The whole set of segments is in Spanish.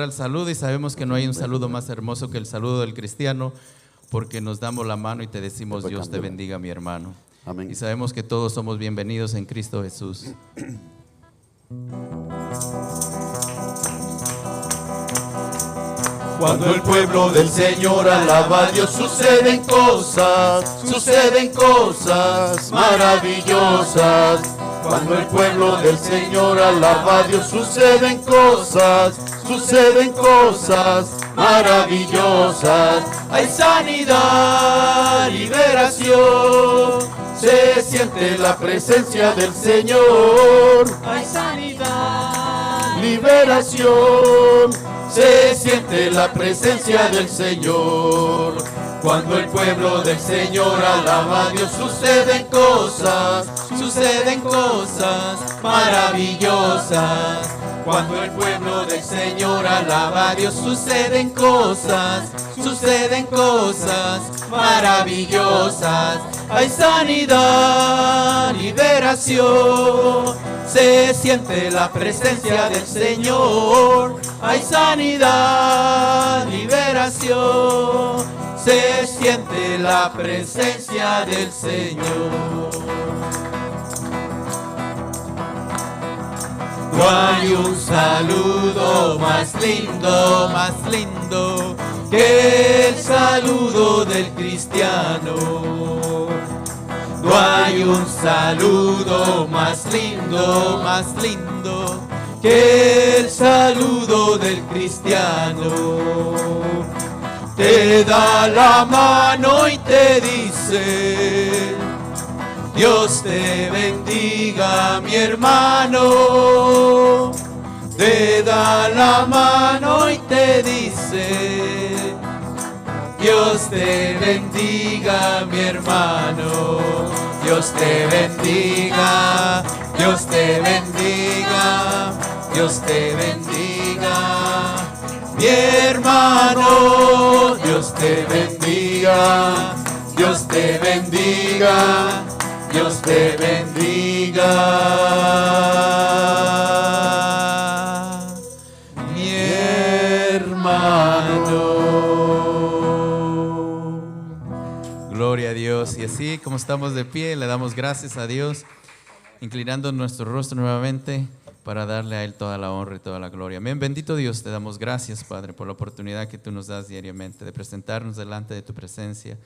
al saludo, y sabemos que no hay un saludo más hermoso que el saludo del cristiano, porque nos damos la mano y te decimos: Dios te bendiga, mi hermano. Amén. Y sabemos que todos somos bienvenidos en Cristo Jesús. Cuando el pueblo del Señor alaba a Dios, suceden cosas maravillosas. Cuando el pueblo del Señor alaba a Dios, suceden cosas maravillosas. Hay sanidad, liberación, se siente la presencia del Señor. Hay sanidad, liberación, se siente la presencia del Señor. Cuando el pueblo del Señor alaba a Dios, suceden cosas maravillosas. Cuando el pueblo del Señor alaba a Dios, suceden cosas maravillosas. Hay sanidad, liberación, se siente la presencia del Señor. Hay sanidad, liberación, se siente la presencia del Señor. No hay un saludo más lindo que el saludo del cristiano. No hay un saludo más lindo que el saludo del cristiano. Te da la mano y te dice: Dios te bendiga, mi hermano. Te da la mano y te dice: Dios te bendiga, mi hermano. Dios te bendiga, Dios te bendiga, Dios te bendiga, mi hermano. Dios te bendiga, Dios te bendiga, Dios te bendiga, mi hermano. Gloria a Dios. Y así como estamos de pie, le damos gracias a Dios, inclinando nuestro rostro nuevamente para darle a Él toda la honra y toda la gloria. Amén. Bendito Dios, te damos gracias, Padre, por la oportunidad que tú nos das diariamente de presentarnos delante de tu presencia,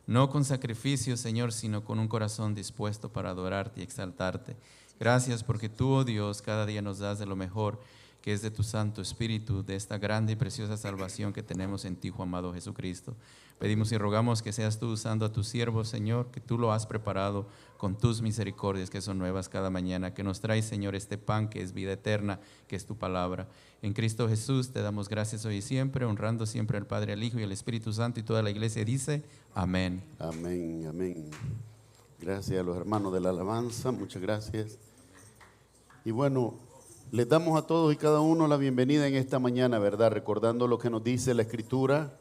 no con sacrificio, Señor, sino con un corazón dispuesto para adorarte y exaltarte. Gracias porque tú, oh Dios, cada día nos das de lo mejor, que es de tu Santo Espíritu, de esta grande y preciosa salvación que tenemos en ti, Hijo amado Jesucristo. Pedimos y rogamos que seas tú usando a tu siervo, Señor, que tú lo has preparado con tus misericordias que son nuevas cada mañana, que nos trae, Señor, este pan que es vida eterna, que es tu palabra. En Cristo Jesús te damos gracias hoy y siempre, honrando siempre al Padre, al Hijo y al Espíritu Santo, y toda la iglesia dice amén. Amén, amén. Gracias a los hermanos de la alabanza, muchas gracias. Y bueno, les damos a todos y cada uno la bienvenida en esta mañana, ¿verdad? Recordando lo que nos dice la Escritura,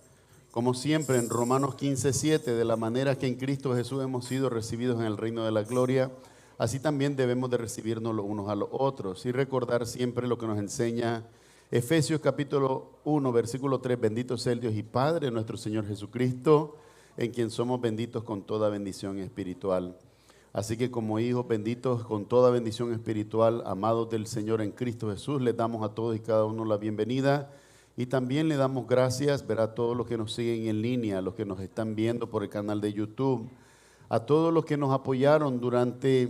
como siempre en Romanos 15:7, de la manera que en Cristo Jesús hemos sido recibidos en el reino de la gloria, así también debemos de recibirnos los unos a los otros y recordar siempre lo que nos enseña Efesios capítulo 1, versículo 3, bendito sea el Dios y Padre de nuestro Señor Jesucristo, en quien somos benditos con toda bendición espiritual. Así que como hijos benditos con toda bendición espiritual, amados del Señor en Cristo Jesús, les damos a todos y cada uno la bienvenida. Y también le damos gracias, a todos los que nos siguen en línea, a los que nos están viendo por el canal de YouTube, a todos los que nos apoyaron durante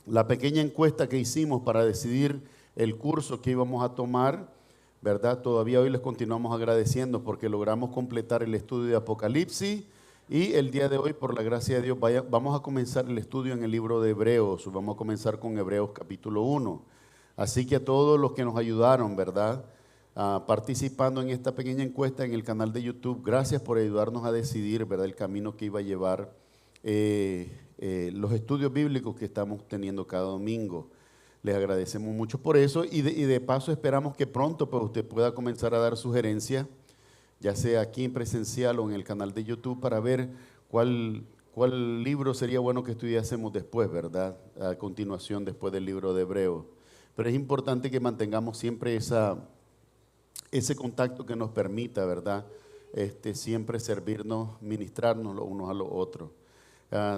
la pequeña encuesta que hicimos para decidir el curso que íbamos a tomar, ¿verdad? Todavía hoy les continuamos agradeciendo porque logramos completar el estudio de Apocalipsis y el día de hoy, por la gracia de Dios, vamos a comenzar el estudio en el libro de Hebreos, vamos a comenzar con Hebreos capítulo 1. Así que a todos los que nos ayudaron, ¿verdad? Participando en esta pequeña encuesta en el canal de YouTube, gracias por ayudarnos a decidir, ¿verdad?, el camino que iba a llevar los estudios bíblicos que estamos teniendo cada domingo. Les agradecemos mucho por eso y de paso esperamos que pronto pues, usted pueda comenzar a dar sugerencias, ya sea aquí en presencial o en el canal de YouTube, para ver cuál libro sería bueno que estudiásemos después, ¿verdad?, a continuación después del libro de Hebreos. Pero es importante que mantengamos siempre esa ese contacto que nos permita, ¿verdad? Siempre servirnos, ministrarnos los unos a los otros.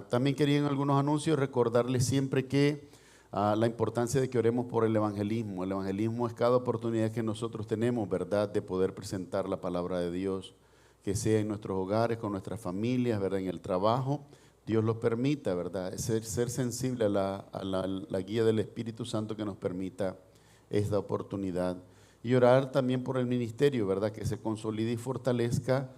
También quería en algunos anuncios recordarles siempre que la importancia de que oremos por el evangelismo. El evangelismo es cada oportunidad que nosotros tenemos, ¿verdad?, de poder presentar la palabra de Dios, que sea en nuestros hogares, con nuestras familias, ¿verdad?, en el trabajo. Dios lo permita, ¿verdad?, ser sensible a la guía del Espíritu Santo que nos permita esta oportunidad. Y orar también por el ministerio, ¿verdad?, que se consolide y fortalezca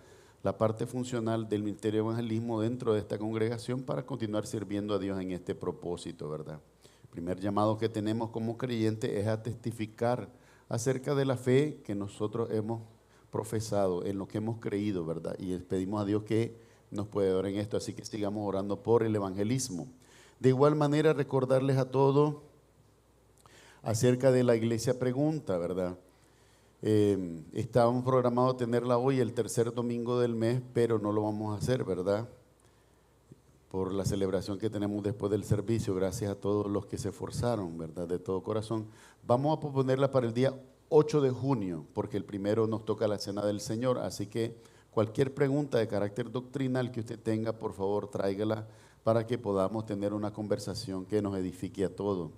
la parte funcional del ministerio de evangelismo dentro de esta congregación para continuar sirviendo a Dios en este propósito, ¿verdad? El primer llamado que tenemos como creyentes es a testificar acerca de la fe que nosotros hemos profesado, en lo que hemos creído, ¿verdad? Y pedimos a Dios que nos puede dar en esto, así que sigamos orando por el evangelismo. De igual manera, recordarles a todos acerca de la iglesia pregunta, ¿verdad? Estábamos programados a tenerla hoy el tercer domingo del mes, pero no lo vamos a hacer, ¿verdad? Por la celebración que tenemos después del servicio, gracias a todos los que se esforzaron, ¿verdad?, de todo corazón. Vamos a proponerla para el día 8 de junio, porque el primero nos toca la Cena del Señor, así que cualquier pregunta de carácter doctrinal que usted tenga, por favor, tráigala para que podamos tener una conversación que nos edifique a todos.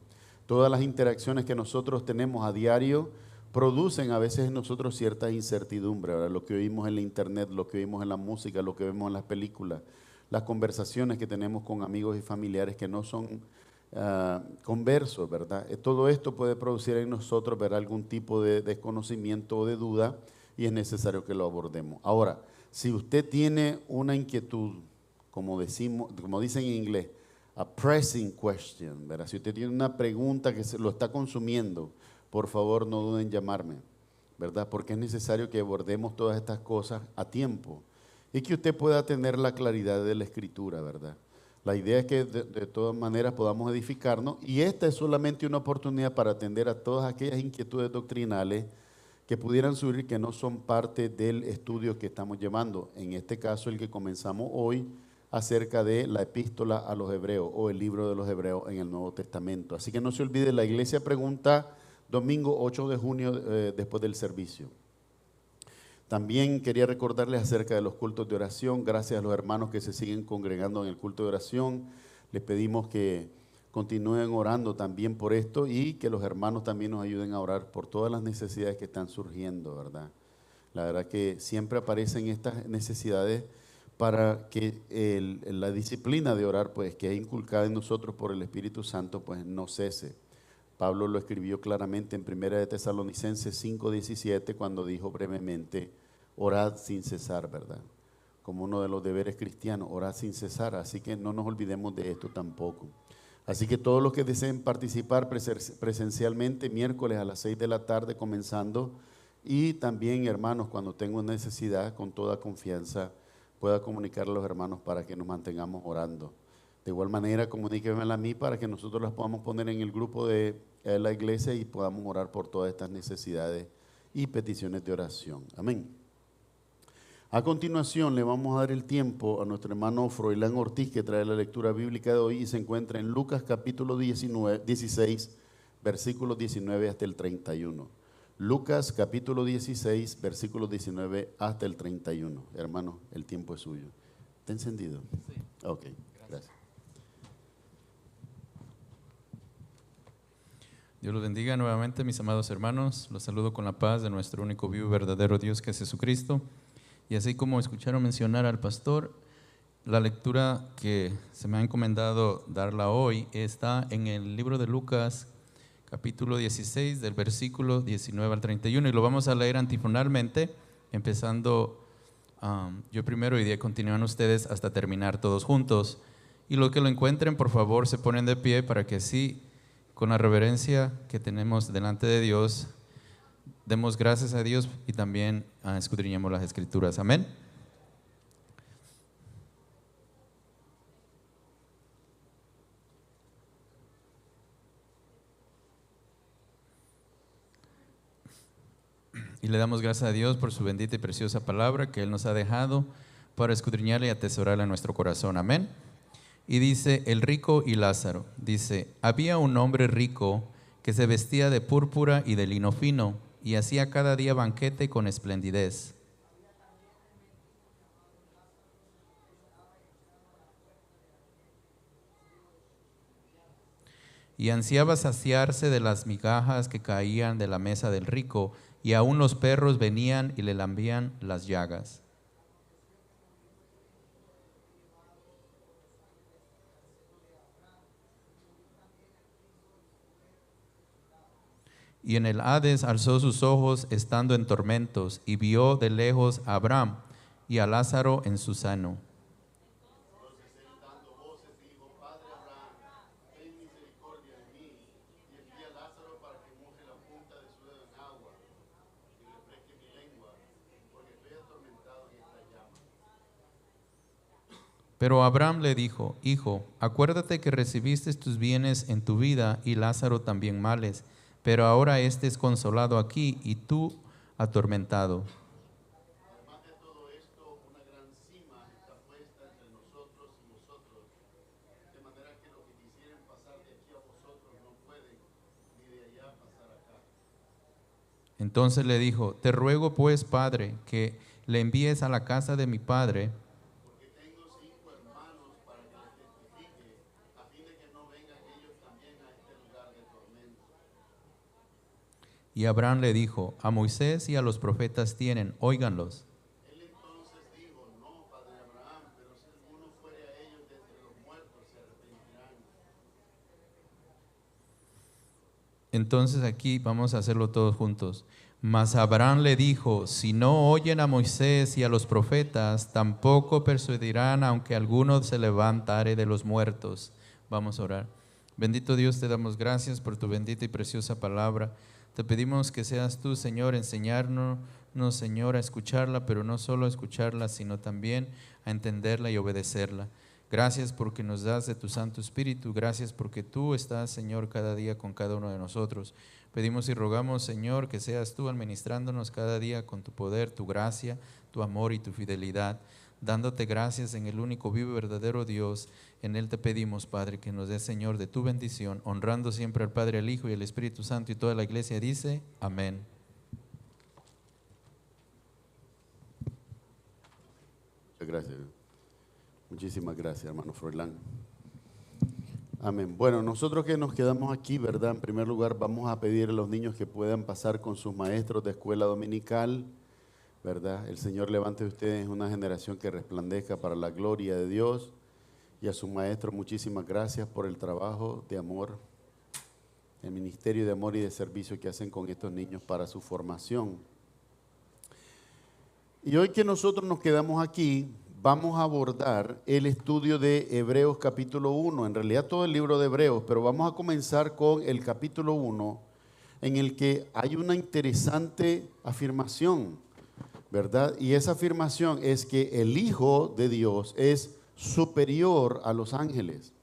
Todas las interacciones que nosotros tenemos a diario producen a veces en nosotros cierta incertidumbre, ¿verdad? Lo que oímos en la internet, lo que oímos en la música, lo que vemos en las películas, las conversaciones que tenemos con amigos y familiares que no son conversos, ¿verdad? Todo esto puede producir en nosotros, ¿verdad?, algún tipo de desconocimiento o de duda, y es necesario que lo abordemos. Ahora, si usted tiene una inquietud, como dicen en inglés, a pressing question, ¿verdad?, si usted tiene una pregunta que se lo está consumiendo, por favor no duden en llamarme, ¿verdad?, porque es necesario que abordemos todas estas cosas a tiempo y que usted pueda tener la claridad de la Escritura, ¿verdad? La idea es que de todas maneras podamos edificarnos, y esta es solamente una oportunidad para atender a todas aquellas inquietudes doctrinales que pudieran surgir que no son parte del estudio que estamos llevando. En este caso, el que comenzamos hoy acerca de la epístola a los hebreos o el libro de los hebreos en el Nuevo Testamento. Así que no se olvide, la iglesia pregunta domingo 8 de junio después del servicio. También quería recordarles acerca de los cultos de oración. Gracias a los hermanos que se siguen congregando en el culto de oración. Les pedimos que continúen orando también por esto y que los hermanos también nos ayuden a orar por todas las necesidades que están surgiendo, ¿verdad? La verdad que siempre aparecen estas necesidades para que la disciplina de orar, pues, que es inculcada en nosotros por el Espíritu Santo, pues no cese. Pablo lo escribió claramente en 1 de Tesalonicenses 5:17 cuando dijo brevemente: orad sin cesar, ¿verdad? Como uno de los deberes cristianos, orad sin cesar, así que no nos olvidemos de esto tampoco. Así que todos los que deseen participar presencialmente, miércoles a las 6 de la tarde comenzando, y también, hermanos, cuando tengan necesidad, con toda confianza, pueda comunicar a los hermanos para que nos mantengamos orando. De igual manera, comuníquenmela a mí para que nosotros las podamos poner en el grupo de la iglesia y podamos orar por todas estas necesidades y peticiones de oración. Amén. A continuación, le vamos a dar el tiempo a nuestro hermano Froilán Ortiz, que trae la lectura bíblica de hoy y se encuentra en Lucas capítulo 16, versículos 19 hasta el 31. Lucas capítulo 16, versículos 19 hasta el 31. Hermano, el tiempo es suyo. ¿Está encendido? Sí. Ok, gracias. Dios los bendiga nuevamente, mis amados hermanos. Los saludo con la paz de nuestro único vivo y verdadero Dios, que es Jesucristo. Y así como escucharon mencionar al pastor, la lectura que se me ha encomendado darla hoy está en el libro de Lucas, capítulo 16, del versículo 19 al 31. Y lo vamos a leer antifonalmente, empezando yo primero y de ahí continúan ustedes hasta terminar todos juntos. Y los que lo encuentren, por favor, se ponen de pie para que así, con la reverencia que tenemos delante de Dios, demos gracias a Dios y también escudriñemos las Escrituras. Amén. Y le damos gracias a Dios por su bendita y preciosa palabra que Él nos ha dejado para escudriñarla y atesorarla en nuestro corazón. Amén. Y dice, el rico y Lázaro. Dice, había un hombre rico que se vestía de púrpura y de lino fino y hacía cada día banquete con esplendidez. Y ansiaba saciarse de las migajas que caían de la mesa del rico, y aun los perros venían y le lambían las llagas. Y en el Hades alzó sus ojos estando en tormentos, y vio de lejos a Abraham y a Lázaro en su seno. Pero Abraham le dijo: Hijo, acuérdate que recibiste tus bienes en tu vida y Lázaro también males, pero ahora éste es consolado aquí y tú atormentado. Entonces le dijo: Te ruego pues, Padre, que le envíes a la casa de mi padre, y Abraham le dijo: A Moisés y a los profetas tienen, óiganlos. Entonces aquí vamos a hacerlo todos juntos. Mas Abraham le dijo: Si no oyen a Moisés y a los profetas, tampoco persuadirán, aunque alguno se levantare de los muertos. Vamos a orar. Bendito Dios, te damos gracias por tu bendita y preciosa palabra. Te pedimos que seas tú, Señor, enseñarnos, Señor, a escucharla, pero no solo a escucharla, sino también a entenderla y obedecerla. Gracias porque nos das de tu Santo Espíritu. Gracias porque tú estás, Señor, cada día con cada uno de nosotros. Pedimos y rogamos, Señor, que seas tú administrándonos cada día con tu poder, tu gracia, tu amor y tu fidelidad. Dándote gracias en el único vivo y verdadero Dios. En Él te pedimos, Padre, que nos des, Señor, de tu bendición, honrando siempre al Padre, al Hijo y al Espíritu Santo. Y toda la iglesia dice, amén. Muchas gracias. Muchísimas gracias, hermano Froilán. Amén. Bueno, nosotros que nos quedamos aquí, ¿verdad? En primer lugar, vamos a pedir a los niños que puedan pasar con sus maestros de escuela dominical, ¿verdad? El Señor levante de ustedes una generación que resplandezca para la gloria de Dios. Y a sus maestros, muchísimas gracias por el trabajo de amor, el ministerio de amor y de servicio que hacen con estos niños para su formación. Y hoy que nosotros nos quedamos aquí, vamos a abordar el estudio de Hebreos capítulo 1, en realidad todo el libro de Hebreos, pero vamos a comenzar con el capítulo 1, en el que hay una interesante afirmación, ¿verdad? Y esa afirmación es que el Hijo de Dios es superior a los ángeles.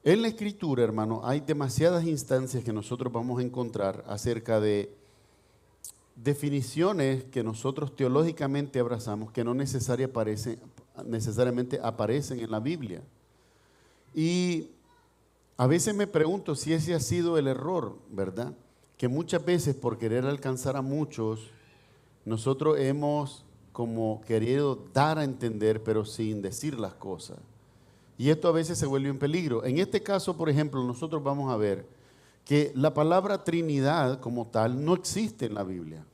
En la Escritura, hermano, hay demasiadas instancias que nosotros vamos a encontrar acerca de definiciones que nosotros teológicamente abrazamos que no necesariamente aparecen en la Biblia. Y a veces me pregunto si ese ha sido el error, ¿verdad? Que muchas veces por querer alcanzar a muchos, nosotros hemos como querido dar a entender, pero sin decir las cosas. Y esto a veces se vuelve un peligro. En este caso, por ejemplo, nosotros vamos a ver que la palabra Trinidad como tal no existe en la Biblia.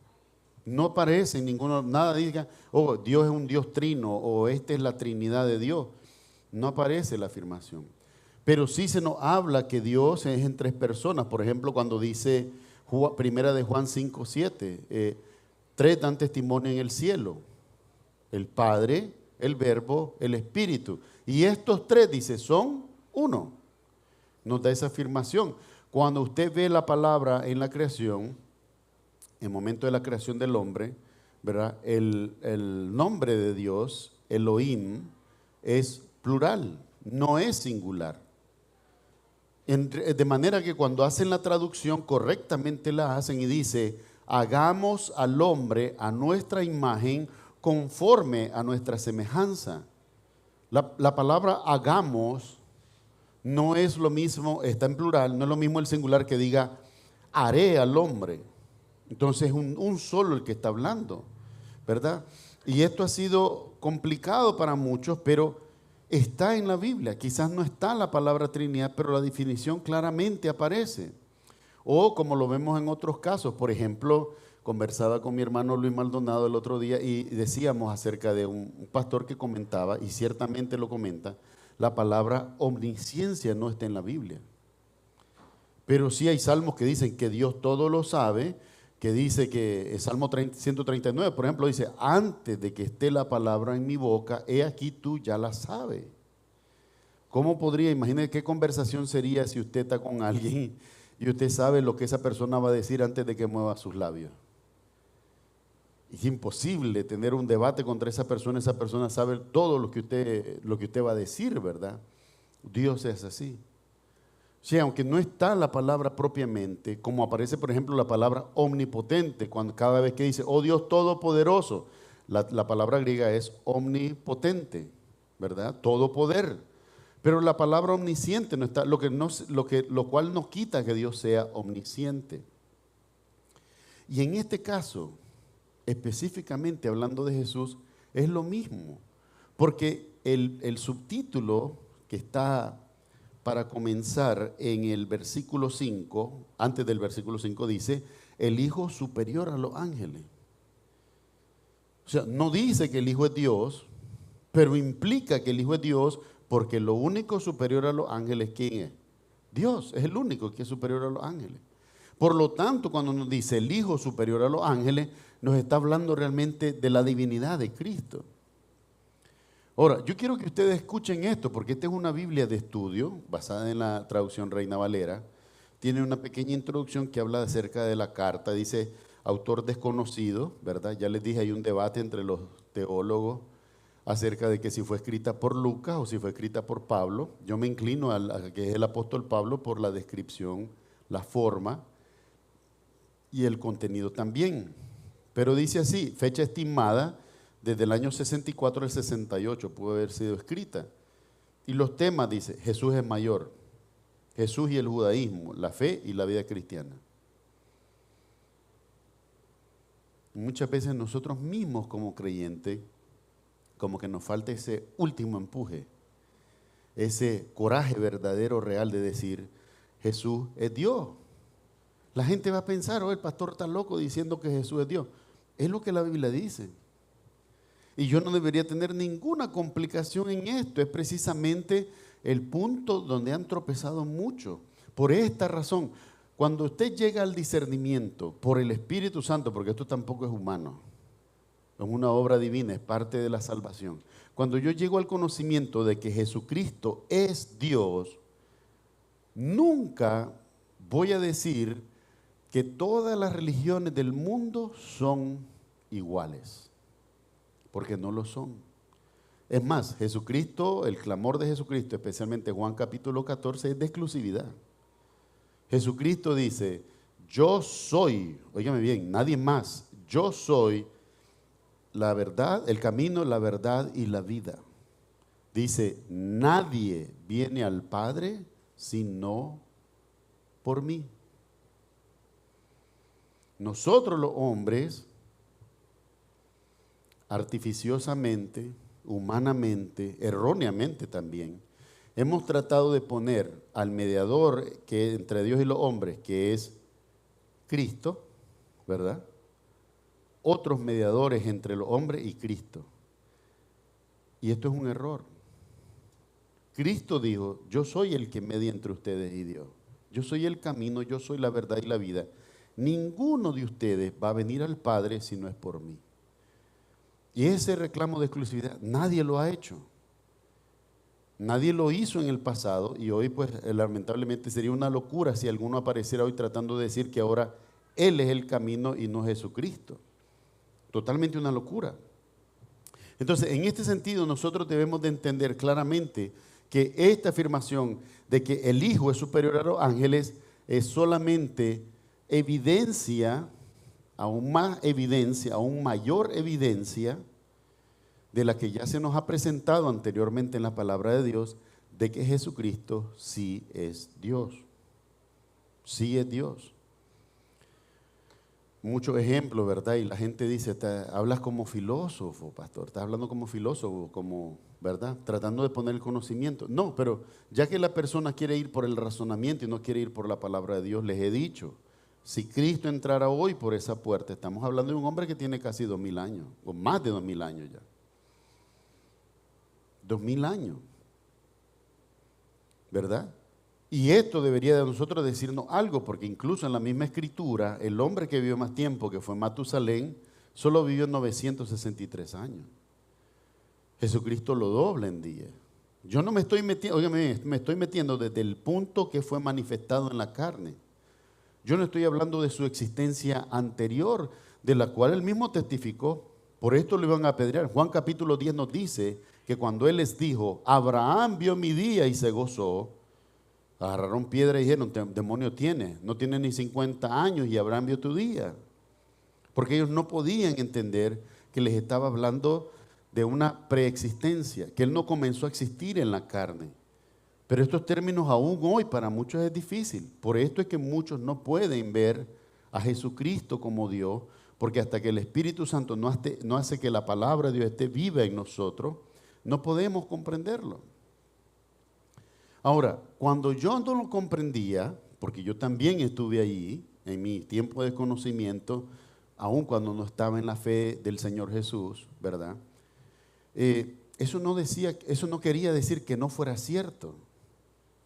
No aparece en ninguno, nada diga, oh, Dios es un Dios trino, o esta es la Trinidad de Dios. No aparece la afirmación. Pero sí se nos habla que Dios es en tres personas. Por ejemplo, cuando dice primera de Juan 5:7, tres dan testimonio en el cielo: el Padre, el Verbo, el Espíritu. Y estos tres, dice, son uno. Nos da esa afirmación. Cuando usted ve la palabra en la creación, en el momento de la creación del hombre, ¿verdad? El nombre de Dios, Elohim, es plural, no es singular. De manera que cuando hacen la traducción, correctamente la hacen y dice, hagamos al hombre a nuestra imagen conforme a nuestra semejanza. La palabra hagamos no es lo mismo, está en plural, no es lo mismo el singular que diga haré al hombre. Entonces es un solo el que está hablando, ¿verdad? Y esto ha sido complicado para muchos, pero está en la Biblia. Quizás no está la palabra Trinidad, pero la definición claramente aparece. O como lo vemos en otros casos, por ejemplo, conversaba con mi hermano Luis Maldonado el otro día y decíamos acerca de un pastor que comentaba, y ciertamente lo comenta, la palabra omnisciencia no está en la Biblia. Pero sí hay salmos que dicen que Dios todo lo sabe, que dice que el Salmo 139, por ejemplo, dice, antes de que esté la palabra en mi boca, he aquí tú ya la sabes. ¿Cómo podría, imagínate qué conversación sería si usted está con alguien y usted sabe lo que esa persona va a decir antes de que mueva sus labios? Es imposible tener un debate contra esa persona sabe todo lo que usted va a decir, ¿verdad? Dios es así. Sí, aunque no está la palabra propiamente, como aparece por ejemplo la palabra omnipotente, cuando cada vez que dice, oh Dios todopoderoso, la palabra griega es omnipotente, ¿verdad? Todo poder. Pero la palabra omnisciente no está, lo cual no quita que Dios sea omnisciente. Y en este caso, específicamente hablando de Jesús, es lo mismo, porque el subtítulo que está para comenzar en el versículo 5, antes del versículo 5 dice, el Hijo superior a los ángeles. O sea, no dice que el Hijo es Dios, pero implica que el Hijo es Dios porque lo único superior a los ángeles, ¿quién es? Dios, es el único que es superior a los ángeles. Por lo tanto, cuando nos dice el Hijo superior a los ángeles, nos está hablando realmente de la divinidad de Cristo. Ahora, yo quiero que ustedes escuchen esto, porque esta es una Biblia de estudio, basada en la traducción Reina Valera. Tiene una pequeña introducción que habla acerca de la carta, dice autor desconocido, ¿verdad? Ya les dije, hay un debate entre los teólogos acerca de que si fue escrita por Lucas o si fue escrita por Pablo. Yo me inclino a que es el apóstol Pablo por la descripción, la forma y el contenido también. Pero dice así, fecha estimada, desde el año 64 al 68 pudo haber sido escrita. Y los temas, dice, Jesús es mayor, Jesús y el judaísmo, la fe y la vida cristiana. Muchas veces nosotros mismos como creyentes, como que nos falta ese último empuje, ese coraje verdadero, real de decir, Jesús es Dios. La gente va a pensar, oh, el pastor está loco diciendo que Jesús es Dios. Es lo que la Biblia dice. Y yo no debería tener ninguna complicación en esto. Es precisamente el punto donde han tropezado mucho. Por esta razón, cuando usted llega al discernimiento por el Espíritu Santo, porque esto tampoco es humano, es una obra divina, es parte de la salvación. Cuando yo llego al conocimiento de que Jesucristo es Dios, nunca voy a decir que todas las religiones del mundo son iguales. Porque no lo son. Es más, Jesucristo, el clamor de Jesucristo, especialmente Juan capítulo 14, es de exclusividad. Jesucristo dice, yo soy, óigame bien, nadie más, yo soy la verdad, el camino, la verdad y la vida. Dice, nadie viene al Padre sino por mí. Nosotros los hombres, artificiosamente, humanamente, erróneamente también, hemos tratado de poner al mediador que entre Dios y los hombres, que es Cristo, ¿verdad? Otros mediadores entre los hombres y Cristo. Y esto es un error. Cristo dijo, yo soy el que media entre ustedes y Dios. Yo soy el camino, yo soy la verdad y la vida. Ninguno de ustedes va a venir al Padre si no es por mí. Y ese reclamo de exclusividad, nadie lo ha hecho. Nadie lo hizo en el pasado y hoy pues lamentablemente sería una locura si alguno apareciera hoy tratando de decir que ahora Él es el camino y no Jesucristo. Totalmente una locura. Entonces, en este sentido nosotros debemos de entender claramente que esta afirmación de que el Hijo es superior a los ángeles es solamente evidencia, aún más evidencia, aún mayor evidencia de la que ya se nos ha presentado anteriormente en la palabra de Dios, de que Jesucristo sí es Dios. Sí es Dios. muchos ejemplos, ¿verdad? Y la gente dice, hablas como filósofo, pastor, estás hablando como filósofo, como, ¿verdad? Tratando de poner el conocimiento. No, pero ya que la persona quiere ir por el razonamiento y no quiere ir por la palabra de Dios, les he dicho, si Cristo entrara hoy por esa puerta, estamos hablando de un hombre que tiene casi 2000 años, o más de 2000 años ya. 2000 años, ¿verdad? Y esto debería de nosotros decirnos algo, porque incluso en la misma escritura, el hombre que vivió más tiempo, que fue Matusalén, solo vivió 963 años. Jesucristo lo dobla en día. Yo no me estoy metiendo, óigame, me estoy metiendo desde el punto que fue manifestado en la carne. Yo no estoy hablando de su existencia anterior, de la cual él mismo testificó. Por esto lo iban a apedrear. Juan capítulo 10 nos dice que cuando él les dijo, Abraham vio mi día y se gozó, agarraron piedra y dijeron, demonio tiene, no tiene ni 50 años y Abraham vio tu día. Porque ellos no podían entender que les estaba hablando de una preexistencia, que él no comenzó a existir en la carne. Pero estos términos aún hoy para muchos es difícil. Por esto es que muchos no pueden ver a Jesucristo como Dios, porque hasta que el Espíritu Santo no hace que la palabra de Dios esté viva en nosotros, no podemos comprenderlo. Ahora, cuando yo no lo comprendía, porque yo también estuve allí en mi tiempo de conocimiento, aun cuando no estaba en la fe del Señor Jesús, ¿verdad? Eso no quería decir que no fuera cierto.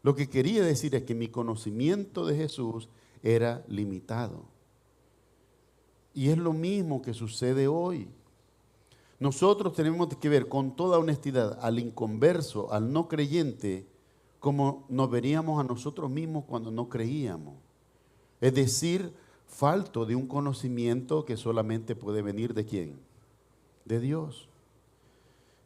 Lo que quería decir es que mi conocimiento de Jesús era limitado. Y es lo mismo que sucede hoy. Nosotros tenemos que ver con toda honestidad al inconverso, al no creyente, como nos veríamos a nosotros mismos cuando no creíamos. Es decir, falto de un conocimiento que solamente puede venir ¿de quién? De Dios.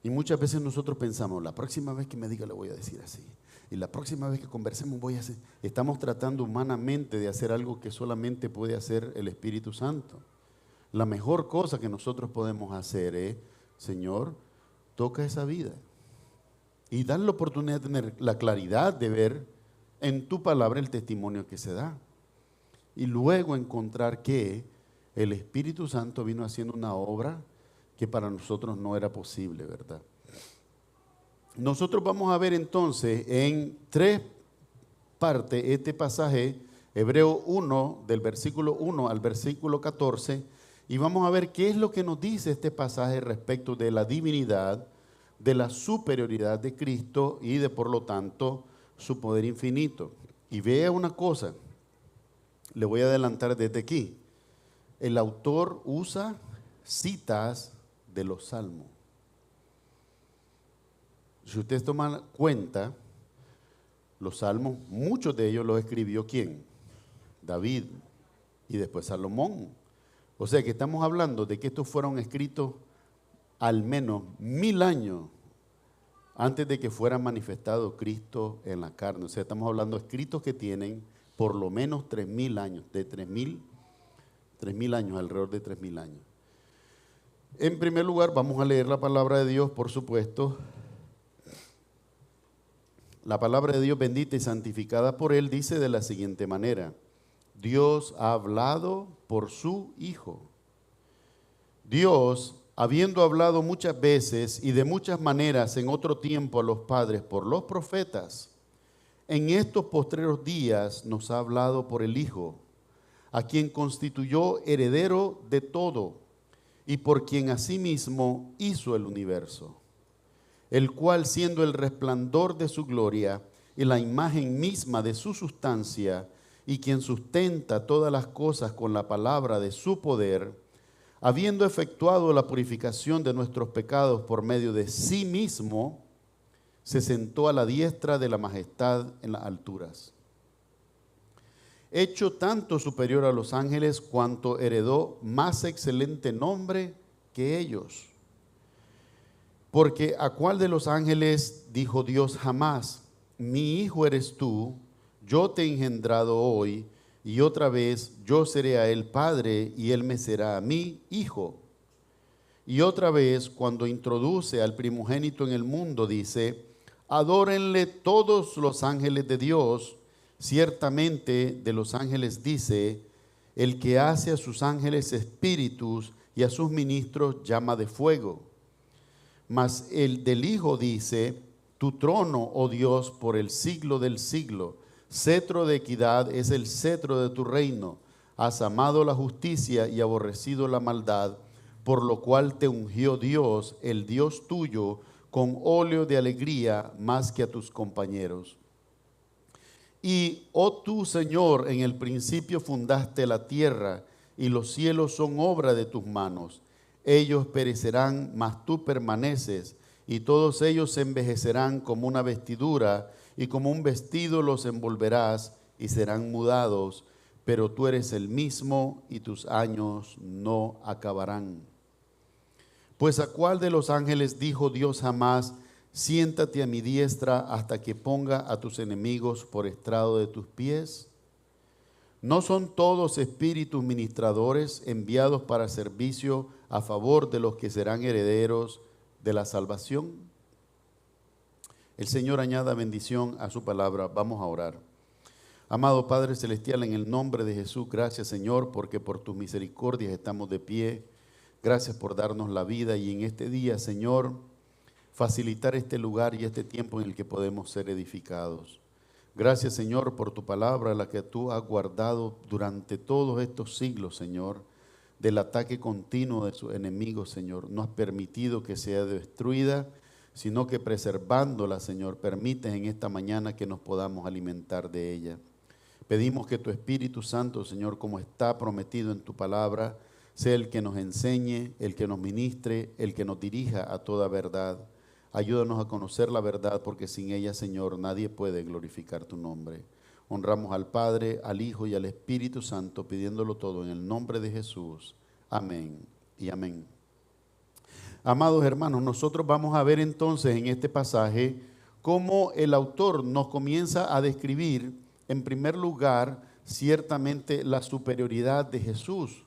Y muchas veces nosotros pensamos, la próxima vez que me diga le voy a decir así. Y la próxima vez que conversemos voy a hacer. Estamos tratando humanamente de hacer algo que solamente puede hacer el Espíritu Santo. La mejor cosa que nosotros podemos hacer es, Señor, toca esa vida. Y dar la oportunidad de tener la claridad de ver en tu palabra el testimonio que se da. Y luego encontrar que el Espíritu Santo vino haciendo una obra que para nosotros no era posible, ¿verdad? Nosotros vamos a ver entonces en 3 partes este pasaje, Hebreo 1, del versículo 1 al versículo 14, y vamos a ver qué es lo que nos dice este pasaje respecto de la divinidad, de la superioridad de Cristo y de, por lo tanto, su poder infinito. Y vea una cosa, le voy a adelantar desde aquí. El autor usa citas de los salmos. Si ustedes toman cuenta, los salmos, muchos de ellos los escribió ¿quién? David y después Salomón. O sea que estamos hablando de que estos fueron escritos al menos 1000 años antes de que fuera manifestado Cristo en la carne. O sea, estamos hablando de escritos que tienen por lo menos 3000 años, de 3000 años, alrededor de 3000 años. En primer lugar, vamos a leer la palabra de Dios, por supuesto. La palabra de Dios bendita y santificada por Él dice de la siguiente manera: Dios ha hablado por su Hijo. Dios, habiendo hablado muchas veces y de muchas maneras en otro tiempo a los padres por los profetas, en estos postreros días nos ha hablado por el Hijo, a quien constituyó heredero de todo y por quien asimismo hizo el universo, el cual, siendo el resplandor de su gloria y la imagen misma de su sustancia, y quien sustenta todas las cosas con la palabra de su poder, habiendo efectuado la purificación de nuestros pecados por medio de sí mismo, se sentó a la diestra de la majestad en las alturas, hecho tanto superior a los ángeles cuanto heredó más excelente nombre que ellos. Porque ¿a cuál de los ángeles dijo Dios jamás: mi hijo eres tú, yo te he engendrado hoy, y otra vez yo seré a él padre y él me será a mí hijo? Y otra vez, cuando introduce al primogénito en el mundo, dice: adórenle todos los ángeles de Dios. Ciertamente de los ángeles dice: el que hace a sus ángeles espíritus y a sus ministros llama de fuego. Mas el del Hijo dice: tu trono, oh Dios, por el siglo del siglo. Cetro de equidad es el cetro de tu reino. Has amado la justicia y aborrecido la maldad, por lo cual te ungió Dios, el Dios tuyo, con óleo de alegría más que a tus compañeros. Y, oh tú, Señor, en el principio fundaste la tierra, y los cielos son obra de tus manos. Ellos perecerán, mas tú permaneces, y todos ellos se envejecerán como una vestidura, y como un vestido los envolverás, y serán mudados. Pero tú eres el mismo, y tus años no acabarán. Pues ¿a cuál de los ángeles dijo Dios jamás: siéntate a mi diestra hasta que ponga a tus enemigos por estrado de tus pies? ¿No son todos espíritus ministradores enviados para servicio a favor de los que serán herederos de la salvación? El Señor añada bendición a su palabra. Vamos a orar. Amado Padre Celestial, en el nombre de Jesús, gracias, Señor, porque por tus misericordias estamos de pie. Gracias por darnos la vida y en este día, Señor, facilitar este lugar y este tiempo en el que podemos ser edificados. Gracias, Señor, por tu palabra, la que tú has guardado durante todos estos siglos, Señor, del ataque continuo de sus enemigos, Señor. No has permitido que sea destruida, sino que preservándola, Señor, permites en esta mañana que nos podamos alimentar de ella. Pedimos que tu Espíritu Santo, Señor, como está prometido en tu palabra, sea el que nos enseñe, el que nos ministre, el que nos dirija a toda verdad. Ayúdanos a conocer la verdad, porque sin ella, Señor, nadie puede glorificar tu nombre. Honramos al Padre, al Hijo y al Espíritu Santo, pidiéndolo todo en el nombre de Jesús. Amén y amén. Amados hermanos, nosotros vamos a ver entonces en este pasaje cómo el autor nos comienza a describir, en primer lugar, ciertamente la superioridad de Jesús.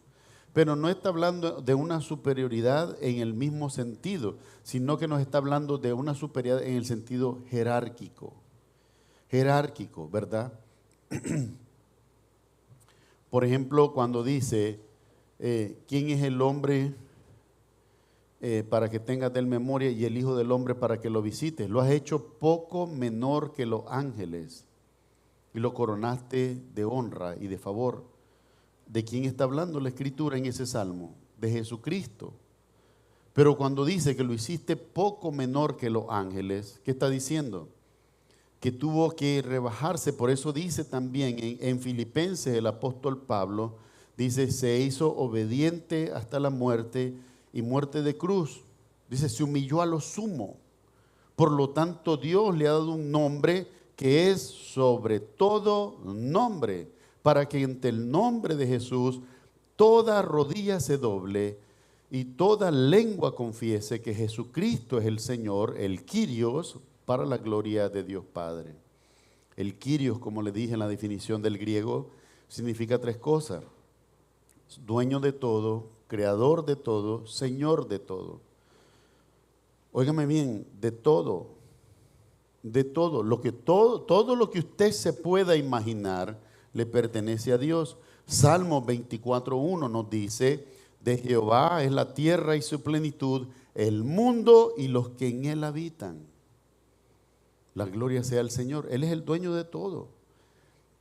Pero no está hablando de una superioridad en el mismo sentido, sino que nos está hablando de una superioridad en el sentido jerárquico. Jerárquico, ¿verdad? Por ejemplo, cuando dice, ¿quién es el hombre para que tengas de él memoria y el hijo del hombre para que lo visites? Lo has hecho poco menor que los ángeles y lo coronaste de honra y de favor. ¿De quién está hablando la Escritura en ese salmo? De Jesucristo. Pero cuando dice que lo hiciste poco menor que los ángeles, ¿qué está diciendo? Que tuvo que rebajarse. Por eso dice también en Filipenses el apóstol Pablo, dice, se hizo obediente hasta la muerte y muerte de cruz. Dice, se humilló a lo sumo. Por lo tanto, Dios le ha dado un nombre que es sobre todo nombre, para que ante el nombre de Jesús toda rodilla se doble y toda lengua confiese que Jesucristo es el Señor, el Kyrios, para la gloria de Dios Padre. El Kyrios, como le dije en la definición del griego, significa tres cosas: dueño de todo, creador de todo, Señor de todo. Óigame bien, de todo, todo lo que usted se pueda imaginar le pertenece a Dios. Salmo 24:1 nos dice, de Jehová es la tierra y su plenitud, el mundo y los que en él habitan. La gloria sea al Señor, Él es el dueño de todo.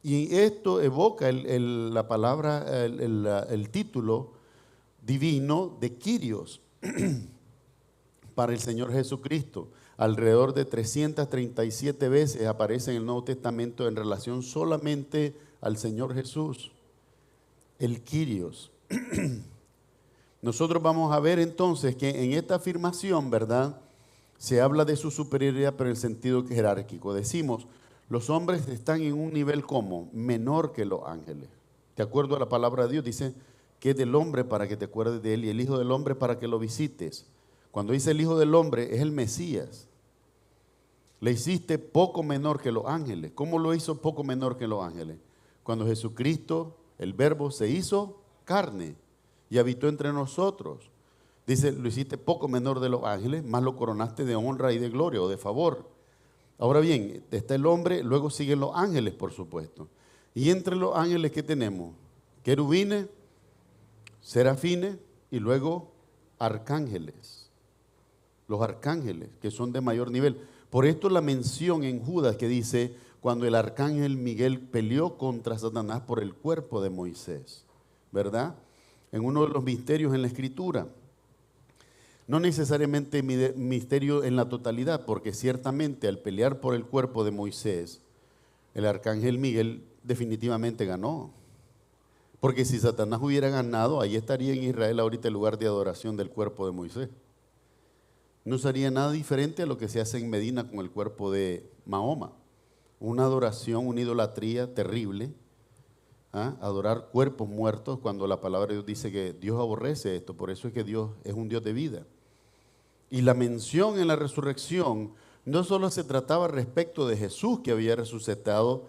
Y esto evoca la palabra, el título divino de Kyrios para el Señor Jesucristo. Alrededor de 337 veces aparece en el Nuevo Testamento en relación solamente al Señor Jesús, el Kyrios. Nosotros vamos a ver entonces que en esta afirmación, ¿verdad?, se habla de su superioridad, pero en el sentido jerárquico. Decimos, los hombres están en un nivel como menor que los ángeles. De acuerdo a la palabra de Dios, dice que es del hombre para que te acuerdes de él y el hijo del hombre para que lo visites. Cuando dice el hijo del hombre, es el Mesías. Le hiciste poco menor que los ángeles. ¿Cómo lo hizo poco menor que los ángeles? Cuando Jesucristo, el Verbo, se hizo carne y habitó entre nosotros. Dice, lo hiciste poco menor de los ángeles, más lo coronaste de honra y de gloria o de favor. Ahora bien, está el hombre, luego siguen los ángeles, por supuesto. Y entre los ángeles, ¿qué tenemos? querubines, serafines y luego arcángeles. Los arcángeles, que son de mayor nivel. Por esto la mención en Judas que dice, cuando el arcángel Miguel peleó contra Satanás por el cuerpo de Moisés, ¿verdad? En uno de los misterios en la Escritura. No necesariamente misterio en la totalidad, porque ciertamente al pelear por el cuerpo de Moisés, el arcángel Miguel definitivamente ganó. Porque si Satanás hubiera ganado, ahí estaría en Israel ahorita el lugar de adoración del cuerpo de Moisés. No sería nada diferente a lo que se hace en Medina con el cuerpo de Mahoma. Una adoración, una idolatría terrible. Adorar cuerpos muertos cuando la palabra de Dios dice que Dios aborrece esto. Por eso es que Dios es un Dios de vida. Y la mención en la resurrección no solo se trataba respecto de Jesús que había resucitado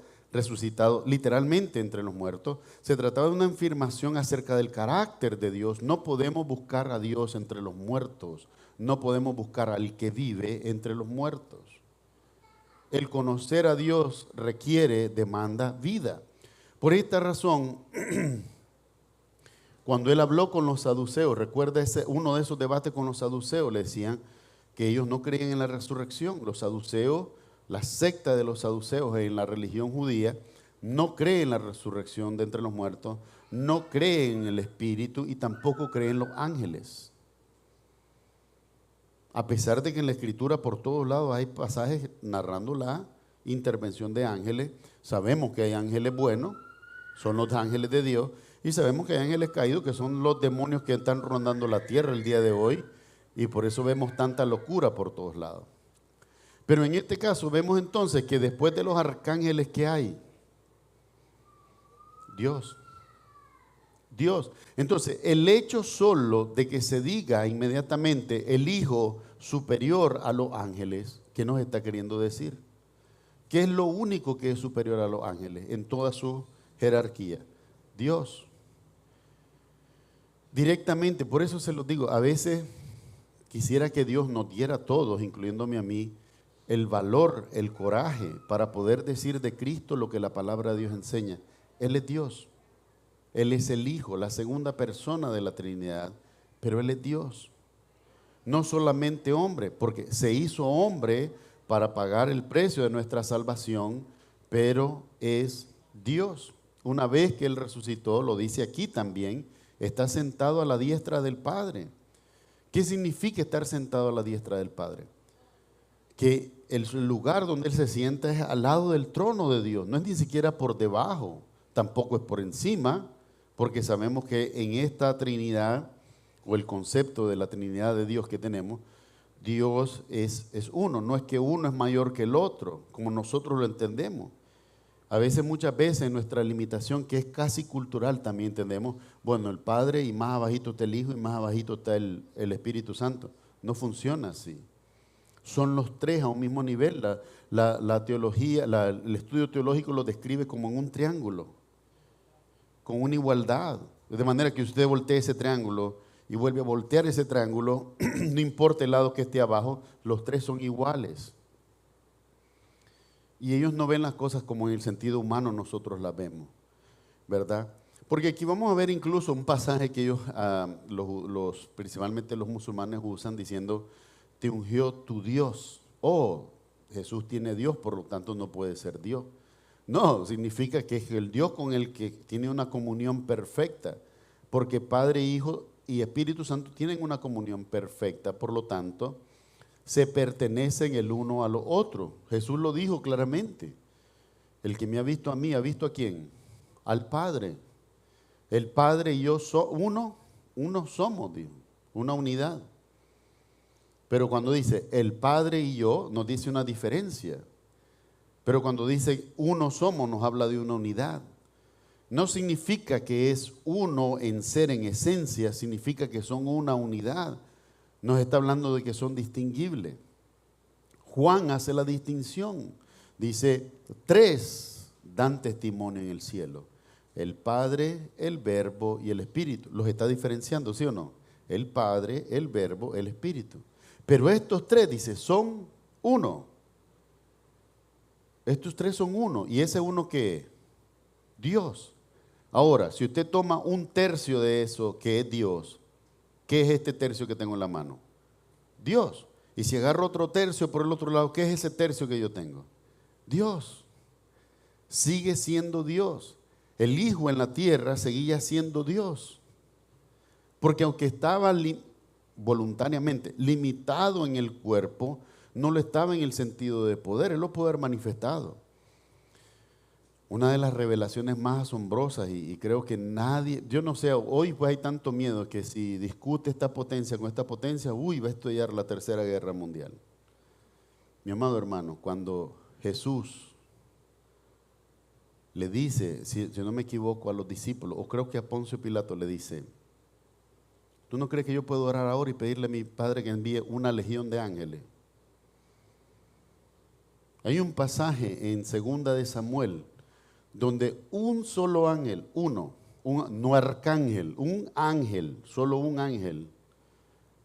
literalmente entre los muertos, se trataba de una afirmación acerca del carácter de Dios. No podemos buscar a Dios entre los muertos, no podemos buscar al que vive entre los muertos. El conocer a Dios demanda vida. Por esta razón, cuando él habló con los saduceos, recuerda uno de esos debates con los saduceos, le decían que ellos no creían en la resurrección. Los saduceos, la secta de los saduceos en la religión judía, no cree en la resurrección de entre los muertos, no cree en el Espíritu y tampoco cree en los ángeles. A pesar de que en la Escritura por todos lados hay pasajes narrando la intervención de ángeles, sabemos que hay ángeles buenos, son los ángeles de Dios, y sabemos que hay ángeles caídos que son los demonios que están rondando la tierra el día de hoy, y por eso vemos tanta locura por todos lados. Pero en este caso vemos entonces que después de los arcángeles que hay, Dios. Entonces, el hecho solo de que se diga inmediatamente el Hijo superior a los ángeles, ¿qué nos está queriendo decir? ¿Qué es lo único que es superior a los ángeles en toda su jerarquía? Dios. Directamente, por eso se los digo, a veces quisiera que Dios nos diera a todos, incluyéndome a mí, el valor, el coraje para poder decir de Cristo lo que la palabra de Dios enseña. Él es Dios, Él es el Hijo, la segunda persona de la Trinidad, pero Él es Dios. No solamente hombre, porque se hizo hombre para pagar el precio de nuestra salvación, pero es Dios. Una vez que Él resucitó, lo dice aquí también, está sentado a la diestra del Padre. ¿Qué significa estar sentado a la diestra del Padre? Que el lugar donde Él se sienta es al lado del trono de Dios, no es ni siquiera por debajo, tampoco es por encima, porque sabemos que en esta Trinidad, o el concepto de la Trinidad de Dios que tenemos, Dios es uno, no es que uno es mayor que el otro, como nosotros lo entendemos. A veces, muchas veces, nuestra limitación, que es casi cultural, también entendemos, bueno, el Padre y más abajito está el Hijo y más abajito está el Espíritu Santo. No funciona así. Son los tres a un mismo nivel. La teología, el estudio teológico lo describe como en un triángulo, con una igualdad. De manera que usted voltee ese triángulo y vuelve a voltear ese triángulo, no importa el lado que esté abajo, los tres son iguales. Y ellos no ven las cosas como en el sentido humano nosotros las vemos, ¿verdad? Porque aquí vamos a ver incluso un pasaje que ellos, principalmente los musulmanes, usan diciendo, te ungió tu Dios. Jesús tiene Dios, por lo tanto no puede ser Dios. No, significa que es el Dios con el que tiene una comunión perfecta, porque Padre, Hijo y Espíritu Santo tienen una comunión perfecta, por lo tanto, se pertenecen el uno a lo otro. Jesús lo dijo claramente. El que me ha visto a mí, ¿ha visto a quién? Al Padre. El Padre y yo uno somos, Dios, una unidad. Pero cuando dice el Padre y yo, nos dice una diferencia. Pero cuando dice uno somos, nos habla de una unidad. No significa que es uno en ser, en esencia, significa que son una unidad. Nos está hablando de que son distinguibles. Juan hace la distinción. Dice, tres dan testimonio en el cielo. El Padre, el Verbo y el Espíritu. Los está diferenciando, ¿sí o no? El Padre, el Verbo, el Espíritu. Pero estos tres, dice, son uno. Estos tres son uno. ¿Y ese uno qué es? Dios. Ahora, si usted toma un tercio de eso, que es Dios, ¿qué es este tercio que tengo en la mano? Dios. Y si agarro otro tercio por el otro lado, ¿qué es ese tercio que yo tengo? Dios. Sigue siendo Dios. El Hijo en la tierra seguía siendo Dios. Porque aunque estaba voluntariamente limitado en el cuerpo, no lo estaba en el sentido de poder, él lo pudo haber manifestado. Una de las revelaciones más asombrosas, y creo que nadie, yo no sé, hoy pues hay tanto miedo que si discute esta potencia con esta potencia, va a estudiar la Tercera Guerra Mundial. Mi amado hermano, cuando Jesús le dice, si no me equivoco, a los discípulos, o creo que a Poncio Pilato le dice, ¿tú no crees que yo puedo orar ahora y pedirle a mi Padre que envíe una legión de ángeles? Hay un pasaje en 2 de Samuel donde un solo ángel, no arcángel, un ángel, solo un ángel,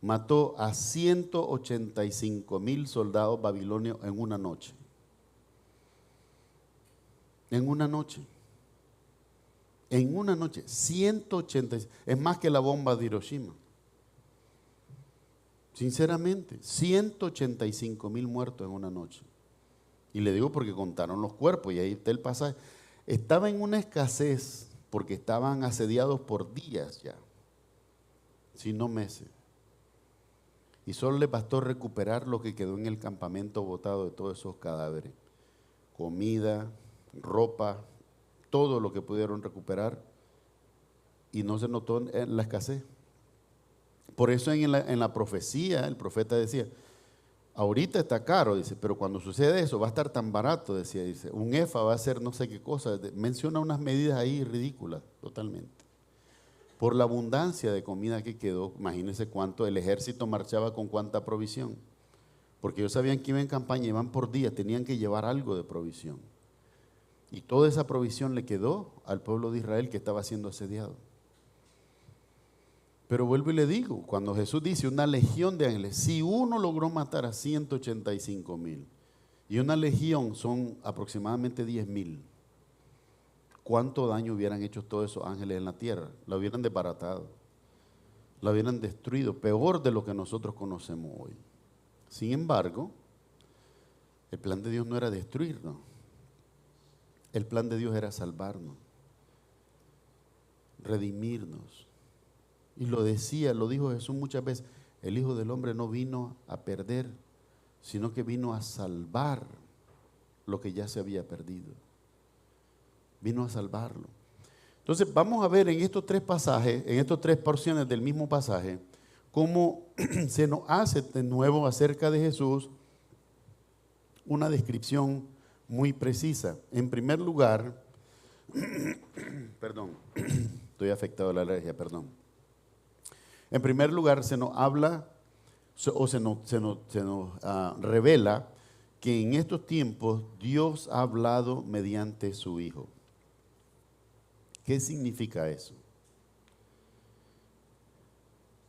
mató a 185,000 soldados babilonios en una noche. En una noche. En una noche. 185. Es más que la bomba de Hiroshima. Sinceramente, 185,000 muertos en una noche. Y le digo porque contaron los cuerpos y ahí está el pasaje. Estaba en una escasez porque estaban asediados por días ya, si no meses. Y solo le bastó recuperar lo que quedó en el campamento botado de todos esos cadáveres. Comida, ropa, todo lo que pudieron recuperar y no se notó en la escasez. Por eso en la profecía el profeta decía, ahorita está caro, dice, pero cuando sucede eso va a estar tan barato, decía, dice, un efa va a ser no sé qué cosa, menciona unas medidas ahí ridículas, totalmente. Por la abundancia de comida que quedó, imagínense cuánto, el ejército marchaba con cuánta provisión, porque ellos sabían que iban en campaña, iban por día, tenían que llevar algo de provisión. Y toda esa provisión le quedó al pueblo de Israel que estaba siendo asediado. Pero vuelvo y le digo, cuando Jesús dice una legión de ángeles, si uno logró matar a 185,000 y una legión son aproximadamente 10,000, ¿cuánto daño hubieran hecho todos esos ángeles en la tierra? La hubieran desbaratado, la hubieran destruido, peor de lo que nosotros conocemos hoy. Sin embargo, el plan de Dios no era destruirnos, el plan de Dios era salvarnos, redimirnos. Y lo dijo Jesús muchas veces, el Hijo del Hombre no vino a perder, sino que vino a salvar lo que ya se había perdido. Vino a salvarlo. Entonces vamos a ver en estos tres pasajes, en estas tres porciones del mismo pasaje, cómo se nos hace de nuevo acerca de Jesús una descripción muy precisa. En primer lugar, perdón, estoy afectado de la alergia, perdón. En primer lugar, se nos habla o se nos revela que en estos tiempos Dios ha hablado mediante su Hijo. ¿Qué significa eso?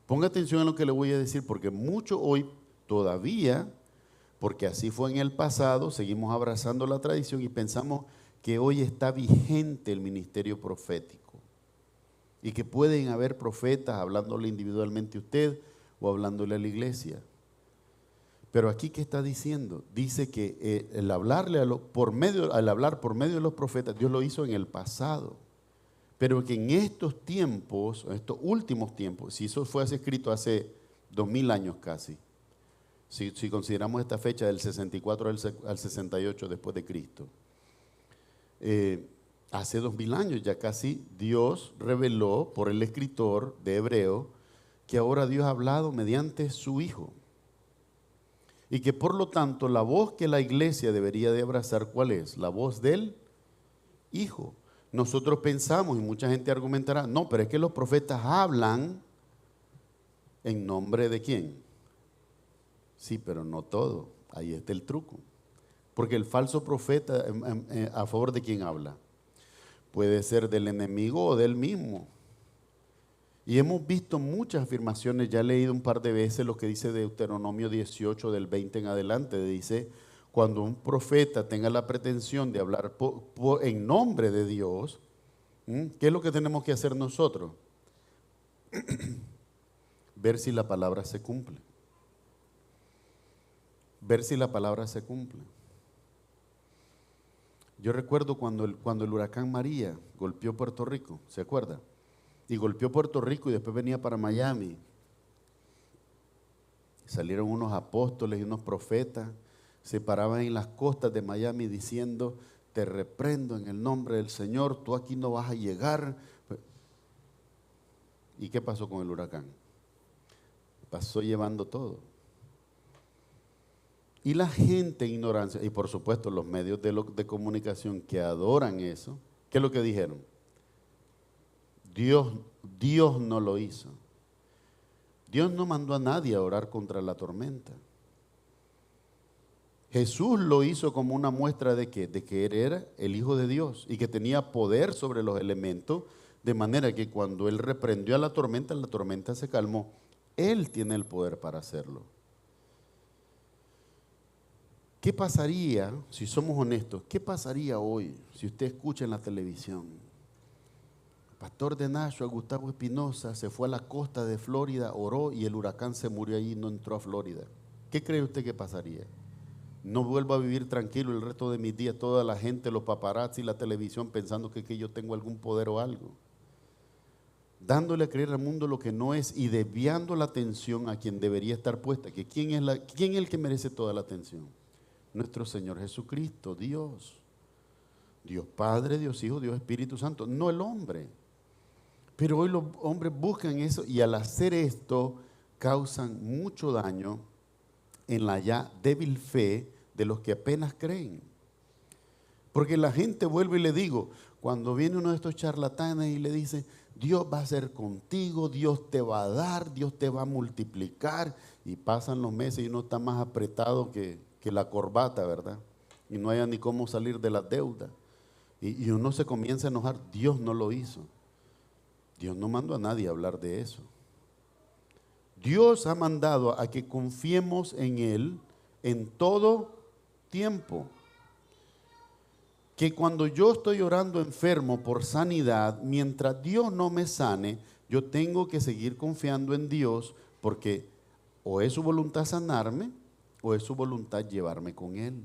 Ponga atención a lo que le voy a decir, porque mucho hoy todavía, porque así fue en el pasado, seguimos abrazando la tradición y pensamos que hoy está vigente el ministerio profético. Y que pueden haber profetas hablándole individualmente a usted o hablándole a la iglesia. Pero aquí, ¿qué está diciendo? Dice que al hablar por medio de los profetas, Dios lo hizo en el pasado. Pero que en estos tiempos, en estos últimos tiempos, si eso fue escrito hace 2000 años casi, si consideramos esta fecha del 64 al 68 después de Cristo, hace 2000 años ya casi, Dios reveló por el escritor de Hebreo que ahora Dios ha hablado mediante su Hijo. Y que por lo tanto la voz que la iglesia debería de abrazar, ¿cuál es? La voz del Hijo. Nosotros pensamos, y mucha gente argumentará, no, pero es que los profetas hablan en nombre de ¿quién? Sí, pero no todo. Ahí está el truco. Porque el falso profeta, ¿a favor de quién habla? Puede ser del enemigo o del mismo. Y hemos visto muchas afirmaciones, ya he leído un par de veces lo que dice Deuteronomio 18 del 20 en adelante, dice, cuando un profeta tenga la pretensión de hablar en nombre de Dios, ¿Qué es lo que tenemos que hacer nosotros? Ver si la palabra se cumple. Ver si la palabra se cumple. Yo recuerdo cuando el huracán María golpeó Puerto Rico, ¿se acuerda? Y golpeó Puerto Rico y después venía para Miami. Salieron unos apóstoles y unos profetas, se paraban en las costas de Miami diciendo: te reprendo en el nombre del Señor, tú aquí no vas a llegar. ¿Y qué pasó con el huracán? Pasó llevando todo. Y la gente en ignorancia, y por supuesto los medios de comunicación que adoran eso, ¿qué es lo que dijeron? Dios no lo hizo. Dios no mandó a nadie a orar contra la tormenta. Jesús lo hizo como una muestra de que Él era el Hijo de Dios y que tenía poder sobre los elementos, de manera que cuando Él reprendió a la tormenta se calmó. Él tiene el poder para hacerlo. ¿Qué pasaría, si somos honestos, qué pasaría hoy si usted escucha en la televisión? El pastor de Nashua, Gustavo Espinosa, se fue a la costa de Florida, oró y el huracán se murió allí y no entró a Florida. ¿Qué cree usted que pasaría? No vuelvo a vivir tranquilo el resto de mis días, toda la gente, los paparazzi, la televisión, pensando que yo tengo algún poder o algo. Dándole a creer al mundo lo que no es y desviando la atención a quien debería estar puesta. ¿Quién es el que merece toda la atención? Nuestro Señor Jesucristo, Dios. Dios Padre, Dios Hijo, Dios Espíritu Santo, no el hombre. Pero hoy los hombres buscan eso y al hacer esto causan mucho daño en la ya débil fe de los que apenas creen. Porque la gente vuelve y le digo, cuando viene uno de estos charlatanes y le dice: Dios va a ser contigo, Dios te va a dar, Dios te va a multiplicar, y pasan los meses y uno está más apretado que la corbata, ¿verdad? Y no haya ni cómo salir de la deuda. Y uno se comienza a enojar. Dios no lo hizo. Dios no mandó a nadie a hablar de eso. Dios ha mandado a que confiemos en Él en todo tiempo. Que cuando yo estoy orando enfermo por sanidad, mientras Dios no me sane, yo tengo que seguir confiando en Dios, porque o es su voluntad sanarme o es su voluntad llevarme con Él.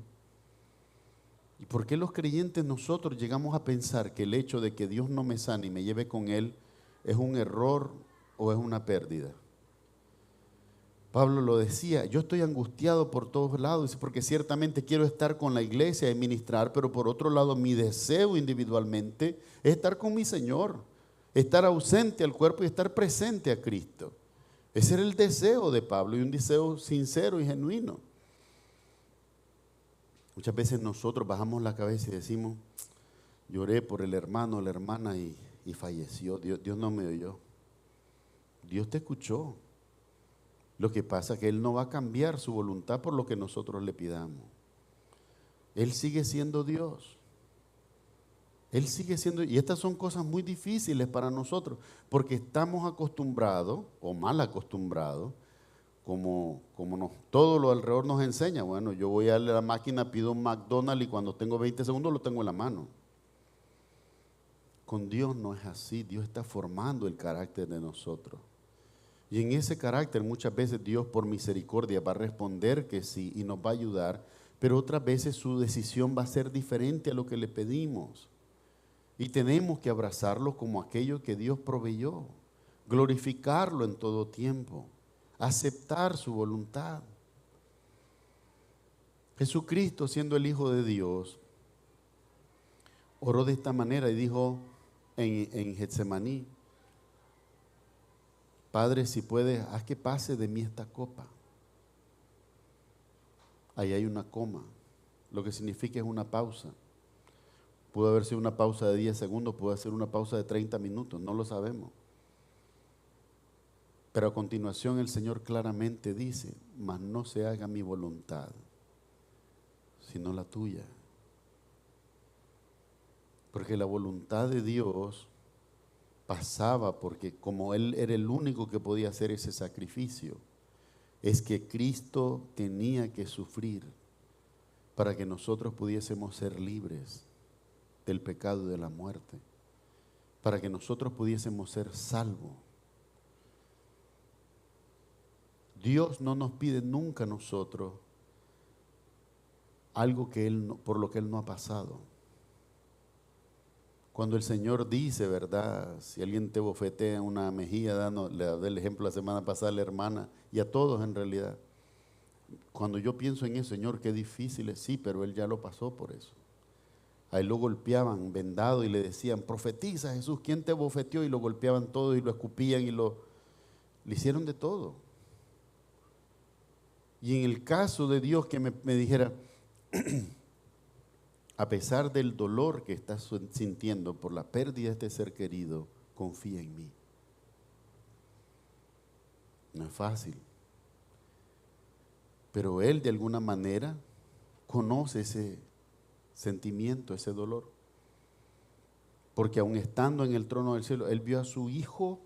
¿Y por qué los creyentes nosotros llegamos a pensar que el hecho de que Dios no me sane y me lleve con Él es un error o es una pérdida? Pablo lo decía: yo estoy angustiado por todos lados, porque ciertamente quiero estar con la iglesia y ministrar, pero por otro lado mi deseo individualmente es estar con mi Señor, estar ausente al cuerpo y estar presente a Cristo. Ese era el deseo de Pablo, y un deseo sincero y genuino. Muchas veces nosotros bajamos la cabeza y decimos: lloré por el hermano o la hermana y falleció, Dios no me oyó. Dios te escuchó. Lo que pasa es que Él no va a cambiar su voluntad por lo que nosotros le pidamos. Él sigue siendo Dios. Él sigue siendo, y estas son cosas muy difíciles para nosotros, porque estamos acostumbrados, o mal acostumbrados, como todo lo alrededor nos enseña. Bueno, yo voy a la máquina, pido un McDonald's y cuando tengo 20 segundos lo tengo en la mano. Con Dios no es así. Dios está formando el carácter de nosotros. Y en ese carácter muchas veces Dios por misericordia va a responder que sí y nos va a ayudar, pero otras veces su decisión va a ser diferente a lo que le pedimos. Y tenemos que abrazarlo como aquello que Dios proveyó, glorificarlo en todo tiempo, aceptar su voluntad. Jesucristo, siendo el Hijo de Dios, oró de esta manera y dijo en Getsemaní: Padre, si puedes, haz que pase de mí esta copa. Ahí hay una coma, lo que significa es una pausa. Pudo haber sido una pausa de 10 segundos, pudo ser una pausa de 30 minutos, no lo sabemos. Pero a continuación el Señor claramente dice: mas no se haga mi voluntad, sino la tuya. Porque la voluntad de Dios pasaba, porque como Él era el único que podía hacer ese sacrificio, es que Cristo tenía que sufrir para que nosotros pudiésemos ser libres del pecado y de la muerte. para que nosotros pudiésemos ser salvos. Dios no nos pide nunca a nosotros algo que por lo que Él no ha pasado. Cuando el Señor dice, ¿verdad? Si alguien te bofetea en una mejilla, le dé el ejemplo la semana pasada a la hermana y a todos en realidad. Cuando yo pienso en eso, Señor, qué difícil es, sí, pero Él ya lo pasó por eso. Ahí lo golpeaban vendado y le decían, profetiza Jesús, ¿quién te bofeteó? Y lo golpeaban todo y lo escupían y le hicieron de todo. Y en el caso de Dios que me dijera, a pesar del dolor que estás sintiendo por la pérdida de este ser querido, confía en mí. No es fácil. Pero Él de alguna manera conoce ese sentimiento, ese dolor. Porque aun estando en el trono del cielo, Él vio a su Hijo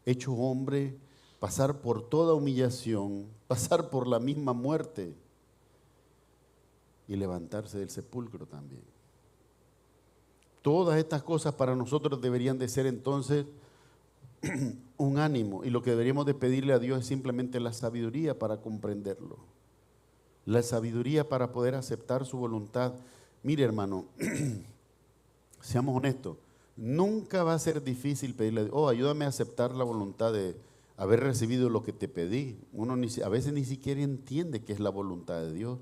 hecho hombre pasar por toda humillación, pasar por la misma muerte y levantarse del sepulcro también. Todas estas cosas para nosotros deberían de ser entonces un ánimo, y lo que deberíamos de pedirle a Dios es simplemente la sabiduría para comprenderlo, la sabiduría para poder aceptar su voluntad. Mire, hermano, seamos honestos, nunca va a ser difícil pedirle a Dios, ayúdame a aceptar la voluntad de haber recibido lo que te pedí. Uno a veces ni siquiera entiende qué es la voluntad de Dios,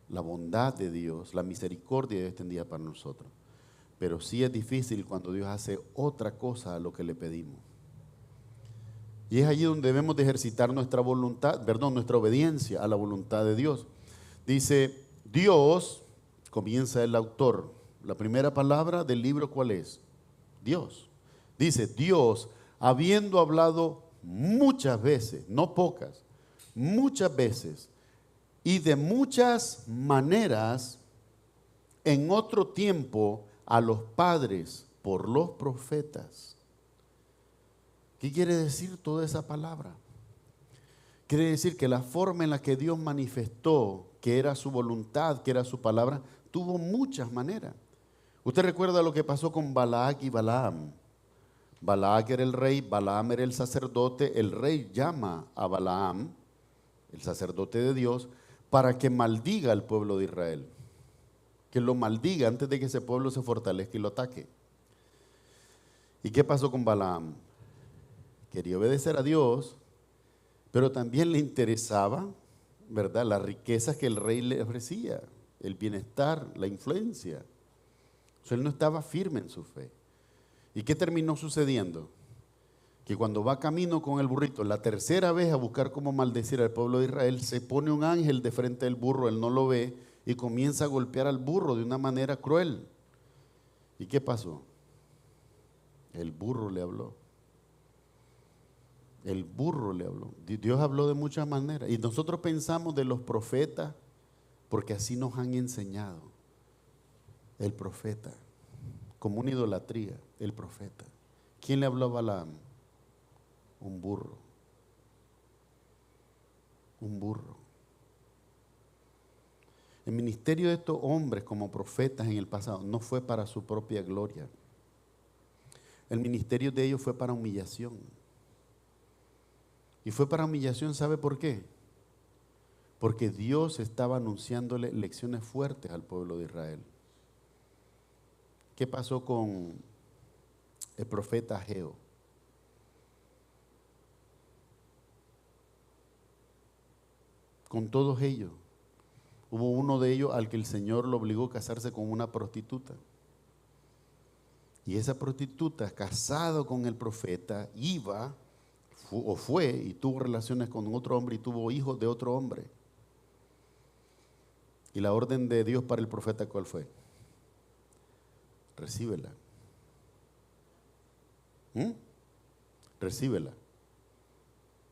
la bondad de Dios, la misericordia de Dios extendida para nosotros. Pero sí es difícil cuando Dios hace otra cosa a lo que le pedimos. Y es allí donde debemos de ejercitar nuestra obediencia a la voluntad de Dios. Dice, Dios, comienza el autor. La primera palabra del libro, ¿cuál es? Dios. Dice, Dios, habiendo hablado muchas veces, no pocas, muchas veces, y de muchas maneras, en otro tiempo, a los padres por los profetas. ¿Qué quiere decir toda esa palabra? Quiere decir que la forma en la que Dios manifestó que era su voluntad, que era su palabra, tuvo muchas maneras. Usted recuerda lo que pasó con Balac y Balaam. Balac era el rey, Balaam era el sacerdote. El rey llama a Balaam, el sacerdote de Dios, para que maldiga al pueblo de Israel. Que lo maldiga antes de que ese pueblo se fortalezca y lo ataque. ¿Y qué pasó con Balaam? Quería obedecer a Dios, pero también le interesaba, ¿verdad?, las riquezas que el rey le ofrecía, el bienestar, la influencia. O sea, él no estaba firme en su fe. ¿Y qué terminó sucediendo? Que cuando va camino con el burrito, la tercera vez a buscar cómo maldecir al pueblo de Israel, se pone un ángel de frente del burro, él no lo ve, y comienza a golpear al burro de una manera cruel. ¿Y qué pasó? El burro le habló. El burro le habló. Dios habló de muchas maneras. Y nosotros pensamos de los profetas porque así nos han enseñado. El profeta, como una idolatría, el profeta. ¿Quién le habló a Balaam? Un burro. Un burro. El ministerio de estos hombres como profetas en el pasado no fue para su propia gloria. El ministerio de ellos fue para humillación. Y fue para humillación, ¿sabe por qué? Porque Dios estaba anunciándole lecciones fuertes al pueblo de Israel. ¿Qué pasó con el profeta Ageo? Con todos ellos. Hubo uno de ellos al que el Señor lo obligó a casarse con una prostituta. Y esa prostituta, casado con el profeta, fue y tuvo relaciones con otro hombre y tuvo hijos de otro hombre. Y la orden de Dios para el profeta, ¿cuál fue? Recíbela. Recíbela.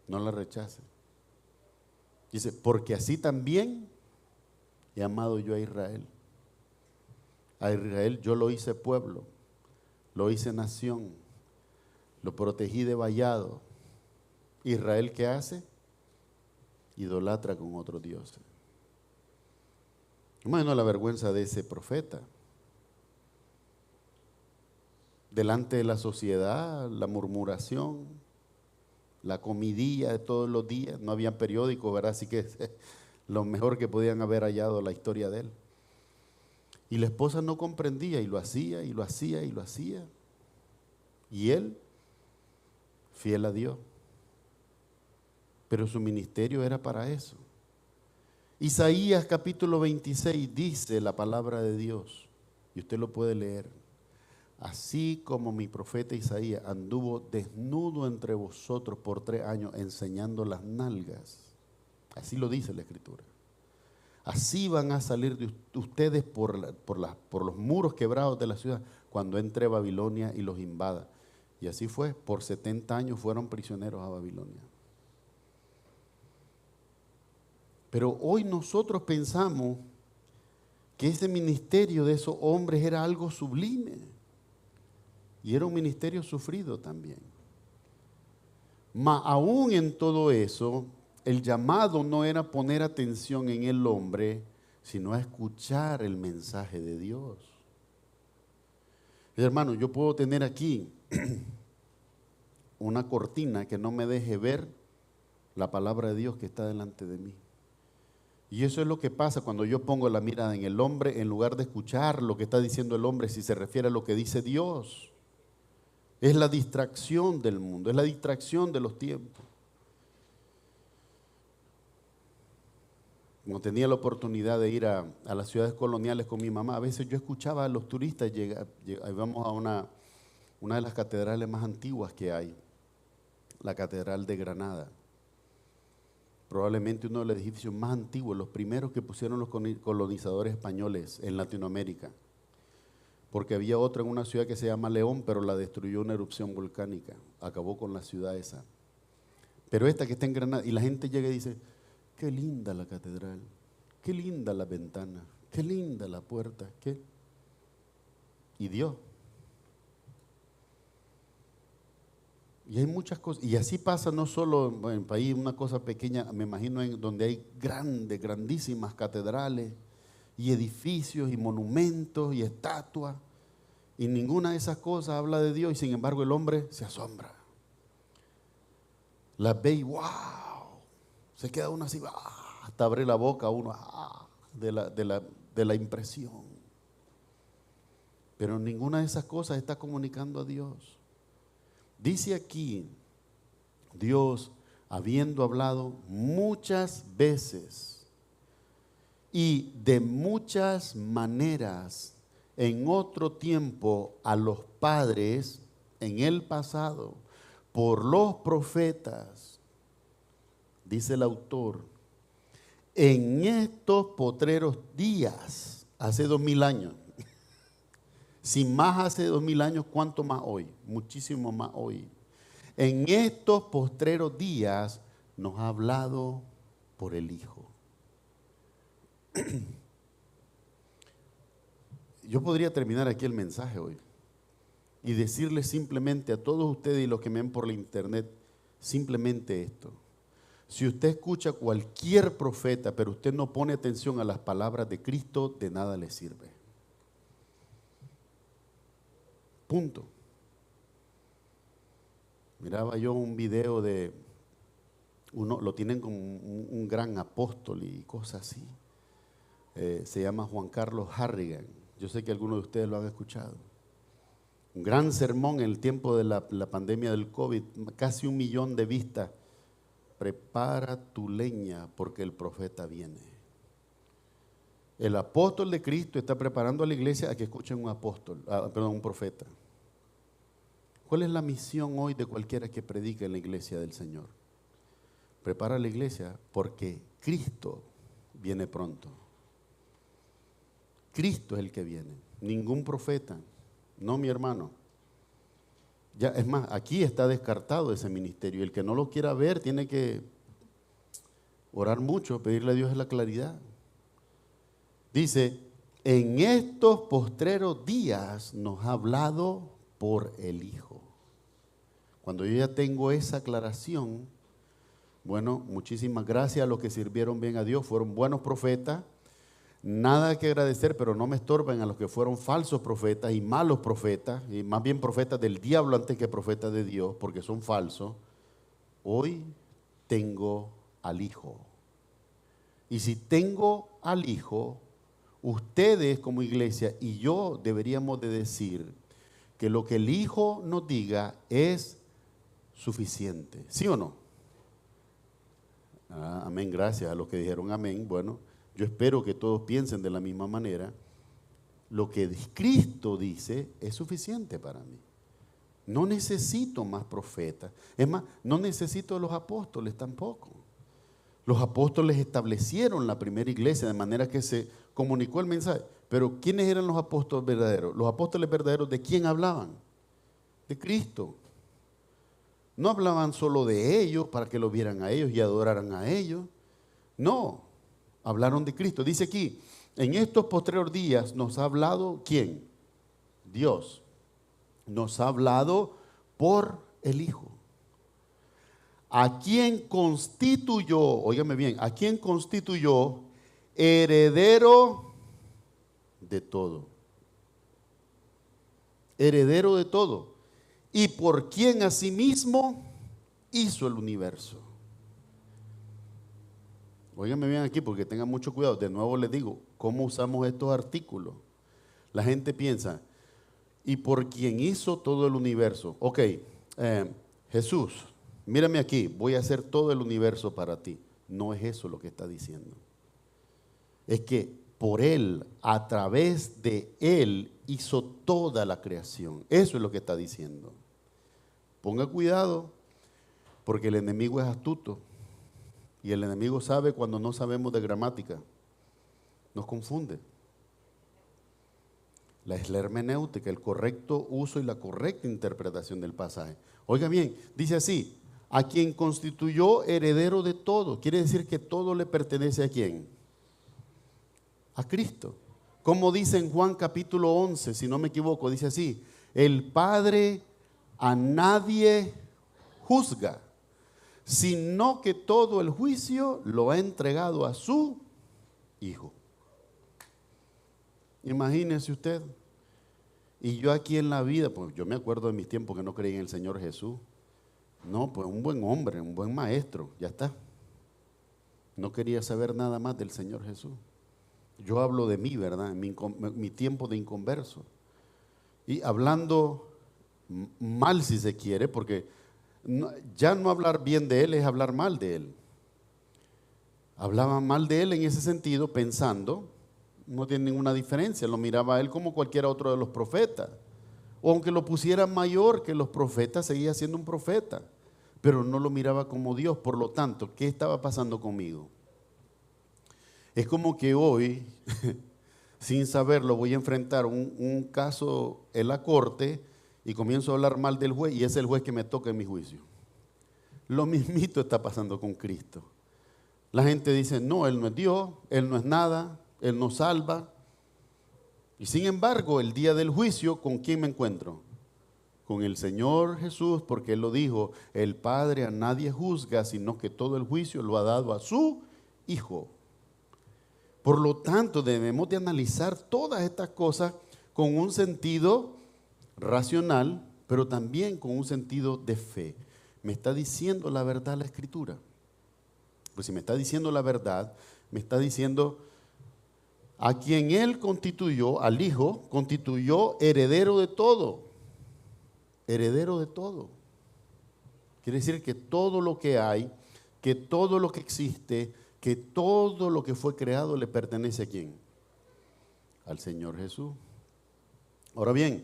No la rechace. Dice, porque así también he amado yo a Israel. A Israel yo lo hice pueblo, lo hice nación, lo protegí de vallado. Israel, ¿qué hace? Idolatra con otros dioses. Imagino la vergüenza de ese profeta. delante de la sociedad, la murmuración, la comidilla de todos los días. No había periódicos, ¿verdad? Así que lo mejor que podían haber hallado la historia de él. Y la esposa no comprendía y lo hacía, y lo hacía, y lo hacía. Y él, fiel a Dios. Pero su ministerio era para eso. Isaías capítulo 26 dice la palabra de Dios, y usted lo puede leer. Así como mi profeta Isaías anduvo desnudo entre vosotros por 3 años enseñando las nalgas. Así lo dice la Escritura. Así van a salir de ustedes por los muros quebrados de la ciudad cuando entre Babilonia y los invada. Y así fue, por 70 años fueron prisioneros a Babilonia. Pero hoy nosotros pensamos que ese ministerio de esos hombres era algo sublime. Y era un ministerio sufrido también. Mas aún en todo eso, el llamado no era poner atención en el hombre, sino a escuchar el mensaje de Dios. Hermano, yo puedo tener aquí una cortina que no me deje ver la palabra de Dios que está delante de mí. Y eso es lo que pasa cuando yo pongo la mirada en el hombre, en lugar de escuchar lo que está diciendo el hombre, si se refiere a lo que dice Dios. Es la distracción del mundo, es la distracción de los tiempos. Como tenía la oportunidad de ir a las ciudades coloniales con mi mamá, a veces yo escuchaba a los turistas íbamos a una de las catedrales más antiguas que hay, la Catedral de Granada. Probablemente uno de los edificios más antiguos, los primeros que pusieron los colonizadores españoles en Latinoamérica. Porque había otra en una ciudad que se llama León, pero la destruyó una erupción volcánica, acabó con la ciudad esa. Pero esta que está en Granada, y la gente llega y dice, qué linda la catedral, qué linda la ventana, qué linda la puerta, qué. Y Dios. Y hay muchas cosas, y así pasa no solo en el país, una cosa pequeña, me imagino en donde hay grandísimas catedrales, y edificios, y monumentos, y estatuas, y ninguna de esas cosas habla de Dios, y sin embargo el hombre se asombra. Las ve y wow, se queda uno así, hasta abre la boca uno de la impresión. Pero ninguna de esas cosas está comunicando a Dios. Dice aquí, Dios, habiendo hablado muchas veces y de muchas maneras en otro tiempo a los padres en el pasado, por los profetas, dice el autor, en estos postreros días, hace 2000 años, si más hace 2000 años, ¿cuánto más hoy? Muchísimo más hoy. En estos postreros días nos ha hablado por el Hijo. Yo podría terminar aquí el mensaje hoy y decirles simplemente a todos ustedes y los que me ven por la internet, simplemente esto. Si usted escucha cualquier profeta, pero usted no pone atención a las palabras de Cristo, de nada le sirve. Punto. Miraba yo un video de uno, lo tienen como un gran apóstol y cosas así. Se llama Juan Carlos Harrigan. Yo sé que algunos de ustedes lo han escuchado. Un gran sermón en el tiempo de la pandemia del COVID, casi 1 millón de vistas. Prepara tu leña porque el profeta viene. El apóstol de Cristo está preparando a la iglesia a que escuchen un profeta. ¿Cuál es la misión hoy de cualquiera que predique en la iglesia del Señor? Prepara a la iglesia porque Cristo viene pronto. Cristo es el que viene, ningún profeta, no mi hermano. Ya, es más, aquí está descartado ese ministerio. El que no lo quiera ver tiene que orar mucho, pedirle a Dios la claridad. Dice, en estos postreros días nos ha hablado por el Hijo. Cuando yo ya tengo esa aclaración, bueno, muchísimas gracias a los que sirvieron bien a Dios, fueron buenos profetas. nada que agradecer, pero no me estorben a los que fueron falsos profetas y malos profetas, y más bien profetas del diablo antes que profetas de Dios, porque son falsos. Hoy tengo al Hijo. Y si tengo al Hijo, ustedes como iglesia y yo deberíamos de decir que lo que el Hijo nos diga es suficiente. ¿Sí o no? Amén, gracias a los que dijeron amén. Bueno, yo espero que todos piensen de la misma manera. Lo que Cristo dice es suficiente para mí. No necesito más profetas. Es más, no necesito los apóstoles tampoco. Los apóstoles establecieron la primera iglesia de manera que se comunicó el mensaje. Pero ¿quiénes eran los apóstoles verdaderos? Los apóstoles verdaderos, ¿de quién hablaban? De Cristo. No hablaban solo de ellos para que lo vieran a ellos y adoraran a ellos. No, hablaron de Cristo. Dice aquí, en estos postreros días nos ha hablado ¿quién? Dios. Nos ha hablado por el Hijo. ¿A quién constituyó, óigame bien, a quién constituyó heredero de todo? Heredero de todo. Y por quien asimismo hizo el universo. Óigame bien aquí porque tengan mucho cuidado. De nuevo les digo, ¿cómo usamos estos artículos? La gente piensa, y por quien hizo todo el universo. Ok, Jesús, mírame aquí, voy a hacer todo el universo para ti. No es eso lo que está diciendo. Es que por Él, a través de Él, hizo toda la creación. Eso es lo que está diciendo. Ponga cuidado, porque el enemigo es astuto. Y el enemigo sabe cuando no sabemos de gramática. Nos confunde. Es la hermenéutica, el correcto uso y la correcta interpretación del pasaje. Oiga bien, dice así, a quien constituyó heredero de todo. Quiere decir que todo le pertenece a quién? A Cristo. Como dice en Juan capítulo 11, si no me equivoco, dice así, el Padre a nadie juzga, sino que todo el juicio lo ha entregado a su Hijo. Imagínese usted. Y yo aquí en la vida, pues yo me acuerdo de mis tiempos que no creía en el Señor Jesús. No, pues un buen hombre, un buen maestro, ya está. No quería saber nada más del Señor Jesús. Yo hablo de mí, ¿verdad? En mi tiempo de inconverso. Y hablando mal si se quiere, porque ya no hablar bien de Él es hablar mal de Él. Hablaba mal de Él en ese sentido, pensando, no tiene ninguna diferencia, lo miraba a Él como cualquier otro de los profetas. O aunque lo pusiera mayor que los profetas, seguía siendo un profeta, pero no lo miraba como Dios. Por lo tanto, ¿qué estaba pasando conmigo? Es como que hoy, sin saberlo, voy a enfrentar un caso en la corte y comienzo a hablar mal del juez y es el juez que me toca en mi juicio. Lo mismito está pasando con Cristo. La gente dice, no, Él no es Dios, Él no es nada, Él no salva. Y sin embargo, el día del juicio, ¿con quién me encuentro? Con el Señor Jesús, porque Él lo dijo, el Padre a nadie juzga, sino que todo el juicio lo ha dado a su Hijo. Por lo tanto, debemos de analizar todas estas cosas con un sentido racional, pero también con un sentido de fe. ¿Me está diciendo la verdad la Escritura? Pues si me está diciendo la verdad, me está diciendo a quien Él constituyó, al Hijo, constituyó heredero de todo. Heredero de todo. Quiere decir que todo lo que hay, que todo lo que existe, que todo lo que fue creado le pertenece a quién? Al Señor Jesús. Ahora bien,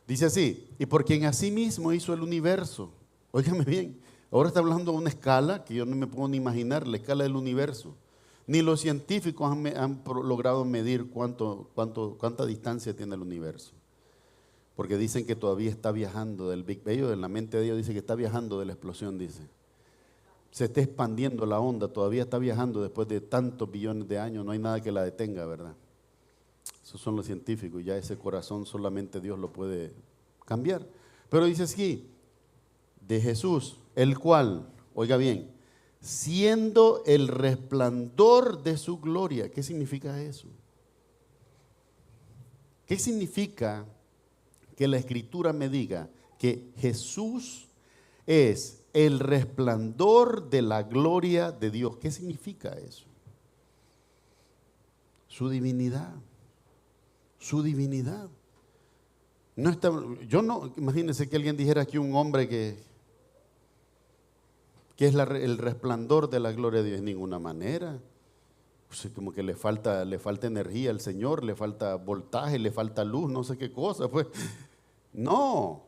dice así, y por quien asimismo hizo el universo. Óigame bien, ahora está hablando de una escala que yo no me puedo ni imaginar, la escala del universo. Ni los científicos han logrado medir cuánta distancia tiene el universo. Porque dicen que todavía está viajando del Big Bang, en la mente de Dios dice que está viajando de la explosión, dice. Se está expandiendo la onda, todavía está viajando después de tantos billones de años, no hay nada que la detenga, ¿verdad? Esos son los científicos, ya ese corazón solamente Dios lo puede cambiar. Pero dice así, de Jesús, el cual, oiga bien, siendo el resplandor de su gloria. ¿Qué significa eso? ¿Qué significa que la Escritura me diga que Jesús es el resplandor de la gloria de Dios? ¿Qué significa eso? Su divinidad. Su divinidad. No está, imagínense que alguien dijera aquí un hombre que es el resplandor de la gloria de Dios. De ninguna manera. Pues como que le falta energía al Señor, le falta voltaje, le falta luz, no sé qué cosa. Pues. No,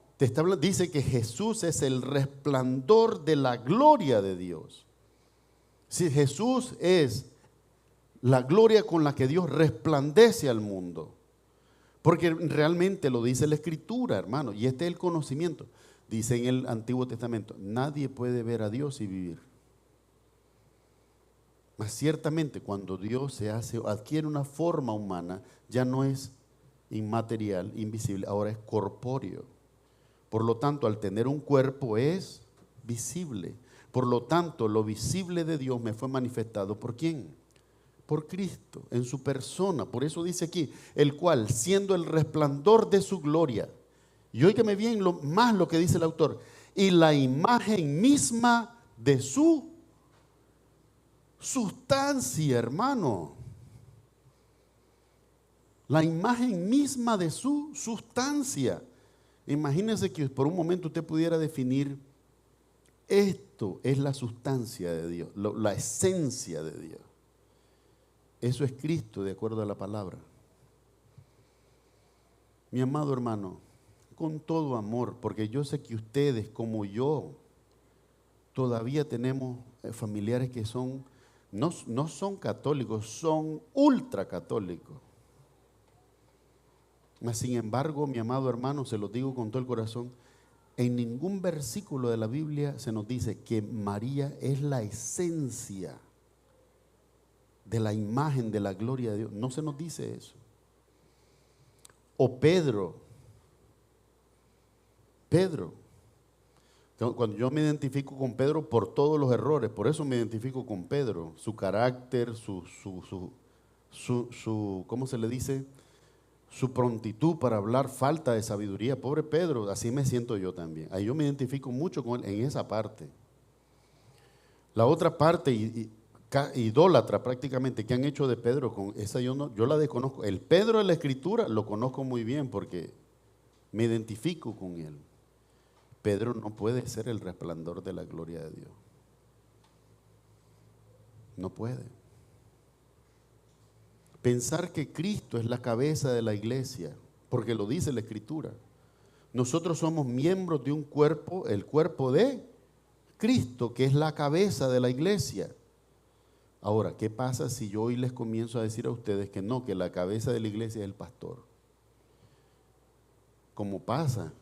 dice que Jesús es el resplandor de la gloria de Dios. Si Jesús es la gloria con la que Dios resplandece al mundo. Porque realmente lo dice la Escritura, hermano, y este es el conocimiento. Dice en el Antiguo Testamento, nadie puede ver a Dios y vivir. Mas ciertamente cuando Dios adquiere una forma humana, ya no es inmaterial, invisible, ahora es corpóreo. Por lo tanto, al tener un cuerpo es visible. Por lo tanto, lo visible de Dios me fue manifestado. ¿Por quién? Por Cristo, en su persona. Por eso dice aquí, el cual, siendo el resplandor de su gloria, y óigame bien más lo que dice el autor, y la imagen misma de su sustancia, hermano. La imagen misma de su sustancia. Imagínense que por un momento usted pudiera definir, esto es la sustancia de Dios, la esencia de Dios. Eso es Cristo de acuerdo a la palabra. Mi amado hermano, con todo amor, porque yo sé que ustedes como yo todavía tenemos familiares que no son católicos, son ultracatólicos. Mas sin embargo, mi amado hermano, se lo digo con todo el corazón, en ningún versículo de la Biblia se nos dice que María es la esencia de la imagen de la gloria de Dios. No se nos dice eso. O Pedro, cuando yo me identifico con Pedro por todos los errores, por eso me identifico con Pedro, su carácter, ¿cómo se le dice? Su prontitud para hablar, falta de sabiduría. Pobre Pedro, así me siento yo también. Ahí yo me identifico mucho con él en esa parte. La otra parte, idólatra prácticamente, que han hecho de Pedro, con esa yo la desconozco. El Pedro de la Escritura lo conozco muy bien porque me identifico con él. Pedro no puede ser el resplandor de la gloria de Dios. No puede. Pensar que Cristo es la cabeza de la iglesia, porque lo dice la Escritura. Nosotros somos miembros de un cuerpo, el cuerpo de Cristo, que es la cabeza de la iglesia. Ahora, ¿qué pasa si yo hoy les comienzo a decir a ustedes que no, que la cabeza de la iglesia es el pastor? Como pasa,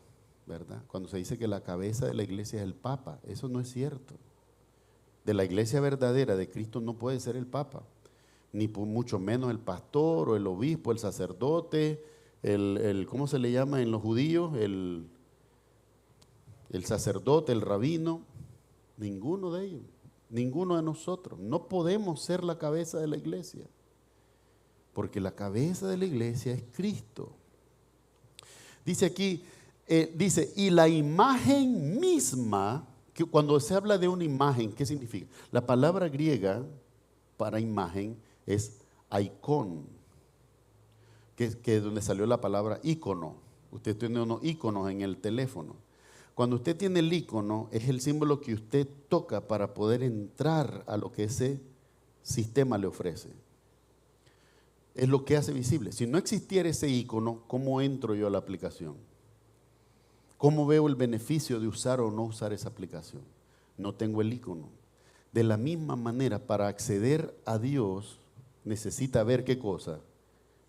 ¿verdad? Cuando se dice que la cabeza de la iglesia es el Papa, eso no es cierto. De la iglesia verdadera de Cristo no puede ser el Papa, ni por mucho menos el pastor o el obispo, el sacerdote, ¿cómo se le llama en los judíos? El sacerdote, el rabino, ninguno de ellos, ninguno de nosotros. No podemos ser la cabeza de la iglesia, porque la cabeza de la iglesia es Cristo. Dice aquí, y la imagen misma, que cuando se habla de una imagen, ¿qué significa? La palabra griega para imagen es icon, que es donde salió la palabra ícono. Usted tiene unos íconos en el teléfono. Cuando usted tiene el ícono, es el símbolo que usted toca para poder entrar a lo que ese sistema le ofrece. Es lo que hace visible. Si no existiera ese ícono, ¿cómo entro yo a la aplicación? ¿Cómo veo el beneficio de usar o no usar esa aplicación? No tengo el ícono. De la misma manera, para acceder a Dios, necesita ver ¿qué cosa?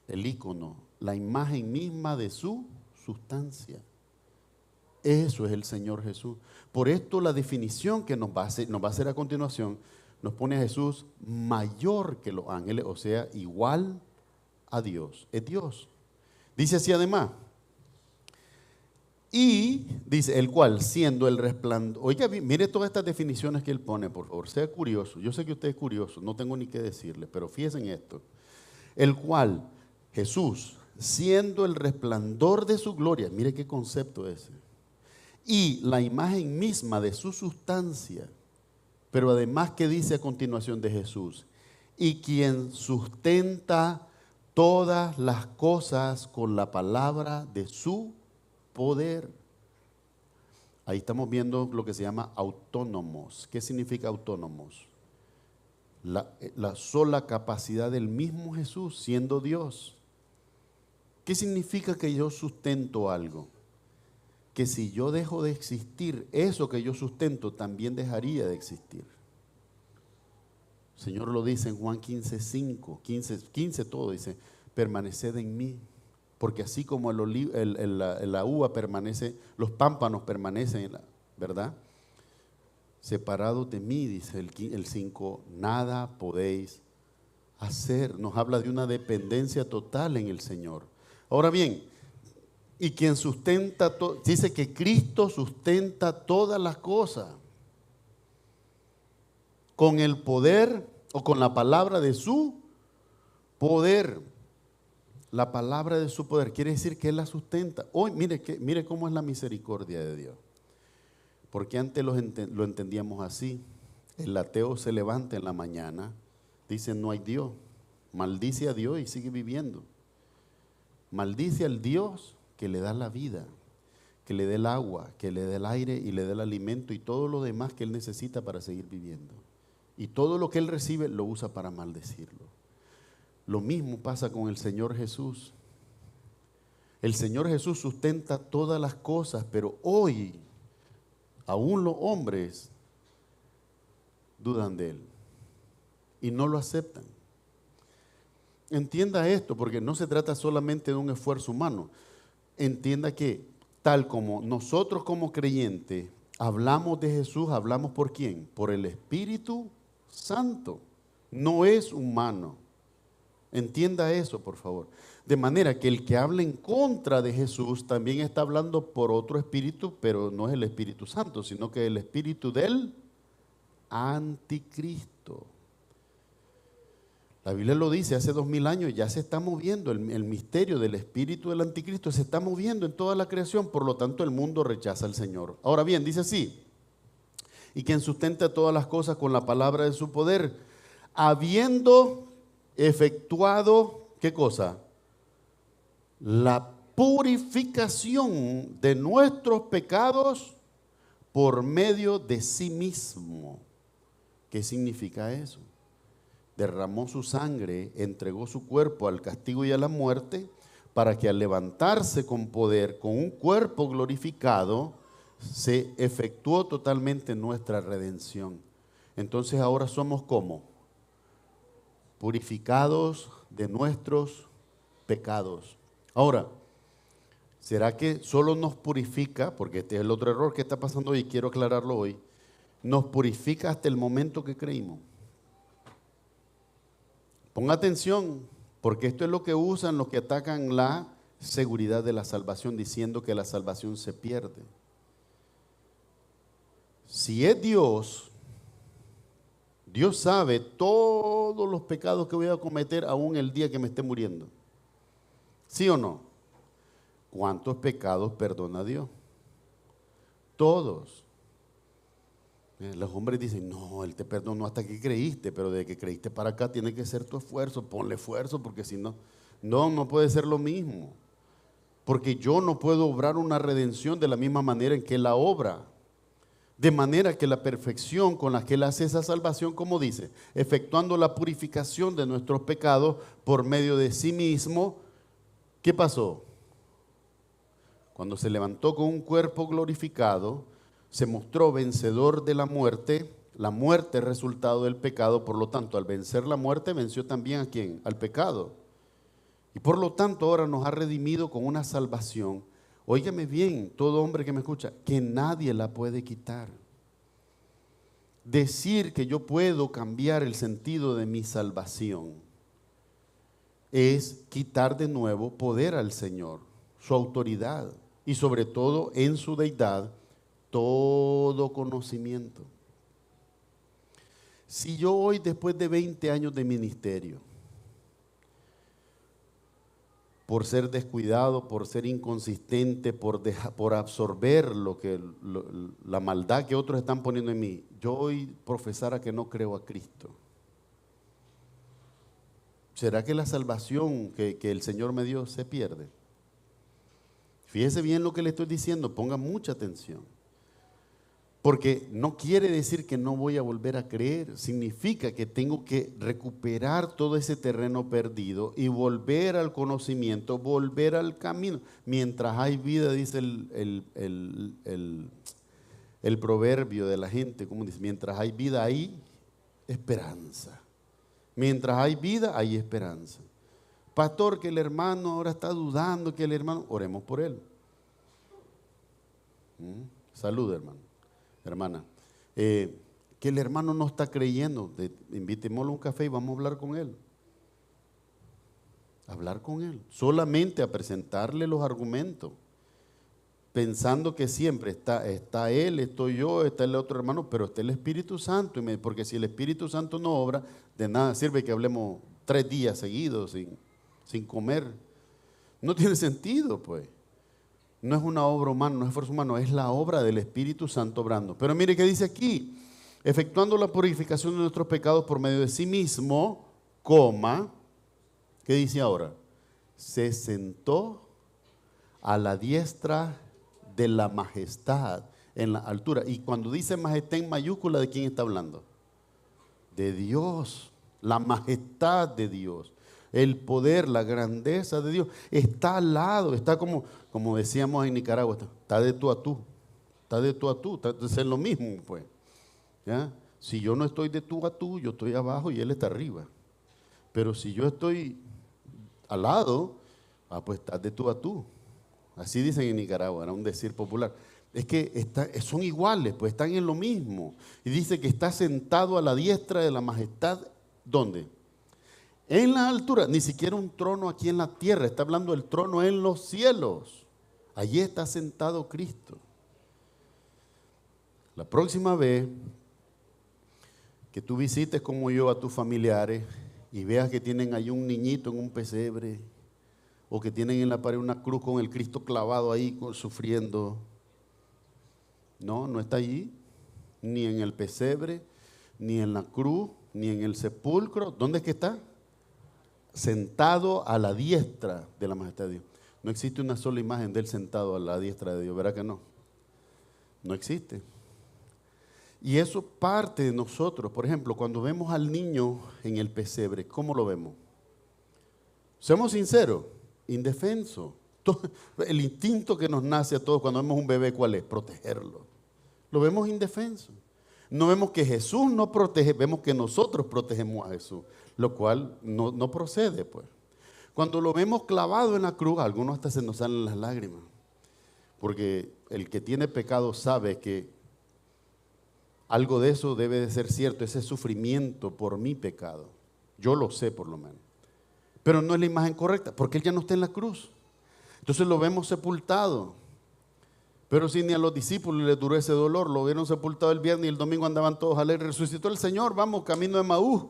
El ícono, la imagen misma de su sustancia. Eso es el Señor Jesús. Por esto la definición que nos va a hacer a continuación, nos pone a Jesús mayor que los ángeles, o sea, igual a Dios. Es Dios. Dice así además. Y dice, el cual siendo el resplandor. Oiga, mire todas estas definiciones que él pone, por favor. Sea curioso. Yo sé que usted es curioso, no tengo ni qué decirle, pero fíjense en esto. El cual, Jesús, siendo el resplandor de su gloria, mire qué concepto ese, y la imagen misma de su sustancia, pero además, ¿qué dice a continuación de Jesús? Y quien sustenta todas las cosas con la palabra de su poder. Ahí estamos viendo lo que se llama autónomos. ¿Qué significa autónomos? La sola capacidad del mismo Jesús, siendo Dios. ¿Qué significa que yo sustento algo? Que si yo dejo de existir, eso que yo sustento también dejaría de existir. El Señor lo dice en Juan 15 todo, dice, permaneced en mí, porque así como la uva permanece, los pámpanos permanecen, ¿verdad? Separados de mí, dice el 5, nada podéis hacer. Nos habla de una dependencia total en el Señor. Ahora bien, y quien sustenta, dice que Cristo sustenta todas las cosas con el poder o con la palabra de su poder. La palabra de su poder quiere decir que Él la sustenta. Hoy mire cómo es la misericordia de Dios. Porque antes lo entendíamos así. El ateo se levanta en la mañana, dice no hay Dios, maldice a Dios y sigue viviendo. Maldice al Dios que le da la vida, que le dé el agua, que le dé el aire y le dé el alimento y todo lo demás que Él necesita para seguir viviendo. Y todo lo que Él recibe lo usa para maldecirlo. Lo mismo pasa con el Señor Jesús. El Señor Jesús sustenta todas las cosas, pero hoy aún los hombres dudan de Él y no lo aceptan. Entienda esto, porque no se trata solamente de un esfuerzo humano. Entienda que tal como nosotros como creyentes hablamos de Jesús, hablamos ¿por quién? Por el Espíritu Santo. No es humano. Entienda eso, por favor. De manera que el que habla en contra de Jesús también está hablando por otro espíritu, pero no es el Espíritu Santo, sino que es el espíritu del anticristo. La Biblia lo dice, hace 2000 años ya se está moviendo, el misterio del espíritu del anticristo se está moviendo en toda la creación, por lo tanto el mundo rechaza al Señor. Ahora bien, dice así, y quien sustenta todas las cosas con la palabra de su poder, habiendo efectuado, ¿qué cosa? La purificación de nuestros pecados por medio de sí mismo. ¿Qué significa eso? Derramó su sangre, entregó su cuerpo al castigo y a la muerte, para que al levantarse con poder, con un cuerpo glorificado, se efectuó totalmente nuestra redención. Entonces ahora somos ¿cómo? Purificados de nuestros pecados. Ahora, ¿será que solo nos purifica? Porque este es el otro error que está pasando hoy y quiero aclararlo hoy. Nos purifica hasta el momento que creímos. Ponga atención, porque esto es lo que usan los que atacan la seguridad de la salvación, diciendo que la salvación se pierde. Si es Dios, Dios sabe todos los pecados que voy a cometer aún el día que me esté muriendo. ¿Sí o no? ¿Cuántos pecados perdona Dios? Todos. Los hombres dicen, no, Él te perdonó hasta que creíste, pero de que creíste para acá tiene que ser tu esfuerzo, ponle esfuerzo, porque si no, no puede ser lo mismo. Porque yo no puedo obrar una redención de la misma manera en que Él la obra. De manera que la perfección con la que Él hace esa salvación, como dice, efectuando la purificación de nuestros pecados por medio de sí mismo, ¿qué pasó? Cuando se levantó con un cuerpo glorificado, se mostró vencedor de la muerte resultado del pecado, por lo tanto, al vencer la muerte, venció también ¿a quién? Al pecado. Y por lo tanto, ahora nos ha redimido con una salvación. Óigame bien, todo hombre que me escucha, que nadie la puede quitar. Decir que yo puedo cambiar el sentido de mi salvación es quitar de nuevo poder al Señor, su autoridad y sobre todo en su deidad, todo conocimiento. Si yo hoy, después de 20 años de ministerio, por ser descuidado, por ser inconsistente, por absorber la maldad que otros están poniendo en mí, yo hoy profesara que no creo a Cristo. ¿Será que la salvación que el Señor me dio se pierde? Fíjese bien lo que le estoy diciendo, ponga mucha atención. Porque no quiere decir que no voy a volver a creer, significa que tengo que recuperar todo ese terreno perdido y volver al conocimiento, volver al camino. Mientras hay vida, dice el proverbio de la gente, como dice, mientras hay vida hay esperanza. Mientras hay vida hay esperanza. Pastor, que el hermano ahora está dudando, que el hermano, oremos por él. Salud, hermano. Hermana, que el hermano no está creyendo, invitémoslo a un café y vamos a hablar con él. Hablar con él, solamente a presentarle los argumentos, pensando que siempre está él, estoy yo, está el otro hermano, pero está el Espíritu Santo, porque si el Espíritu Santo no obra, de nada sirve que hablemos 3 días seguidos sin comer. No tiene sentido, pues. No es una obra humana, no es esfuerzo humano, es la obra del Espíritu Santo obrando. Pero mire qué dice aquí, efectuando la purificación de nuestros pecados por medio de sí mismo, ¿qué dice ahora? Se sentó a la diestra de la majestad en la altura. Y cuando dice majestad en mayúscula, ¿de quién está hablando? De Dios, la majestad de Dios. El poder, la grandeza de Dios está al lado, está como decíamos en Nicaragua, está de tú a tú, está de tú a tú, es lo mismo, pues. ¿Ya? Si yo no estoy de tú a tú, yo estoy abajo y él está arriba. Pero si yo estoy al lado, pues está de tú a tú. Así dicen en Nicaragua, era un decir popular. Es que son iguales, pues están en lo mismo. Y dice que está sentado a la diestra de la majestad, ¿dónde? En la altura, ni siquiera un trono aquí en la tierra, está hablando del trono en los cielos. Allí está sentado Cristo. La próxima vez que tú visites como yo a tus familiares y veas que tienen ahí un niñito en un pesebre o que tienen en la pared una cruz con el Cristo clavado ahí sufriendo, no está allí, ni en el pesebre, ni en la cruz, ni en el sepulcro. ¿Dónde es que está? Sentado a la diestra de la majestad de Dios. No existe una sola imagen de él sentado a la diestra de Dios, ¿verdad que no? No existe. Y eso parte de nosotros. Por ejemplo, cuando vemos al niño en el pesebre, ¿cómo lo vemos? Seamos sinceros, indefenso. El instinto que nos nace a todos cuando vemos un bebé, ¿cuál es? Protegerlo. Lo vemos indefenso. No vemos que Jesús nos protege, vemos que nosotros protegemos a Jesús, lo cual no procede, pues. Cuando lo vemos clavado en la cruz, a algunos hasta se nos salen las lágrimas, porque el que tiene pecado sabe que algo de eso debe de ser cierto, ese sufrimiento por mi pecado. Yo lo sé por lo menos. Pero no es la imagen correcta, porque él ya no está en la cruz. Entonces lo vemos sepultado. Pero si ni a los discípulos les duró ese dolor, lo vieron sepultado el viernes y el domingo andaban todos alegres. Resucitó el Señor, vamos, camino de Emaús.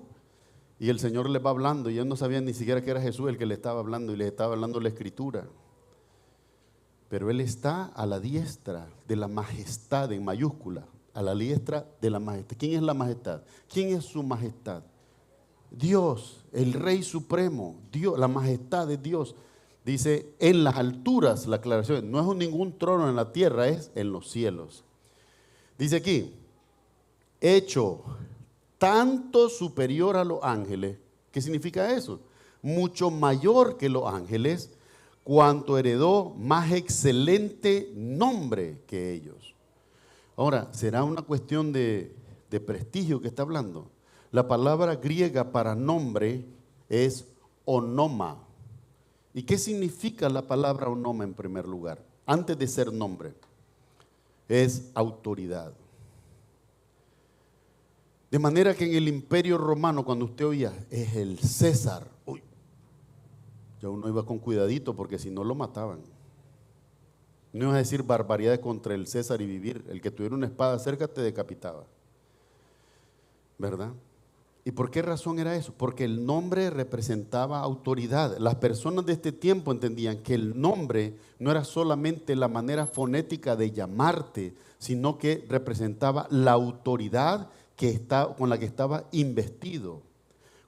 Y el Señor les va hablando y ellos no sabían ni siquiera que era Jesús el que le estaba hablando y les estaba hablando la Escritura. Pero Él está a la diestra de la majestad en mayúscula, a la diestra de la majestad. ¿Quién es la majestad? ¿Quién es su majestad? Dios, el Rey Supremo, Dios, la majestad de Dios. Dice, en las alturas, la aclaración, no es ningún trono en la tierra, es en los cielos. Dice aquí, hecho tanto superior a los ángeles. ¿Qué significa eso? Mucho mayor que los ángeles, cuanto heredó más excelente nombre que ellos. Ahora, ¿será una cuestión de prestigio que está hablando? La palabra griega para nombre es onoma. ¿Y qué significa la palabra onoma en primer lugar? Antes de ser nombre, es autoridad. De manera que en el Imperio Romano, cuando usted oía, es el César, uy, ya uno iba con cuidadito porque si no lo mataban. No ibas a decir barbaridades contra el César y vivir. El que tuviera una espada cerca te decapitaba. ¿Verdad? ¿Y por qué razón era eso? Porque el nombre representaba autoridad. Las personas de este tiempo entendían que el nombre no era solamente la manera fonética de llamarte, sino que representaba la autoridad con la que estaba investido.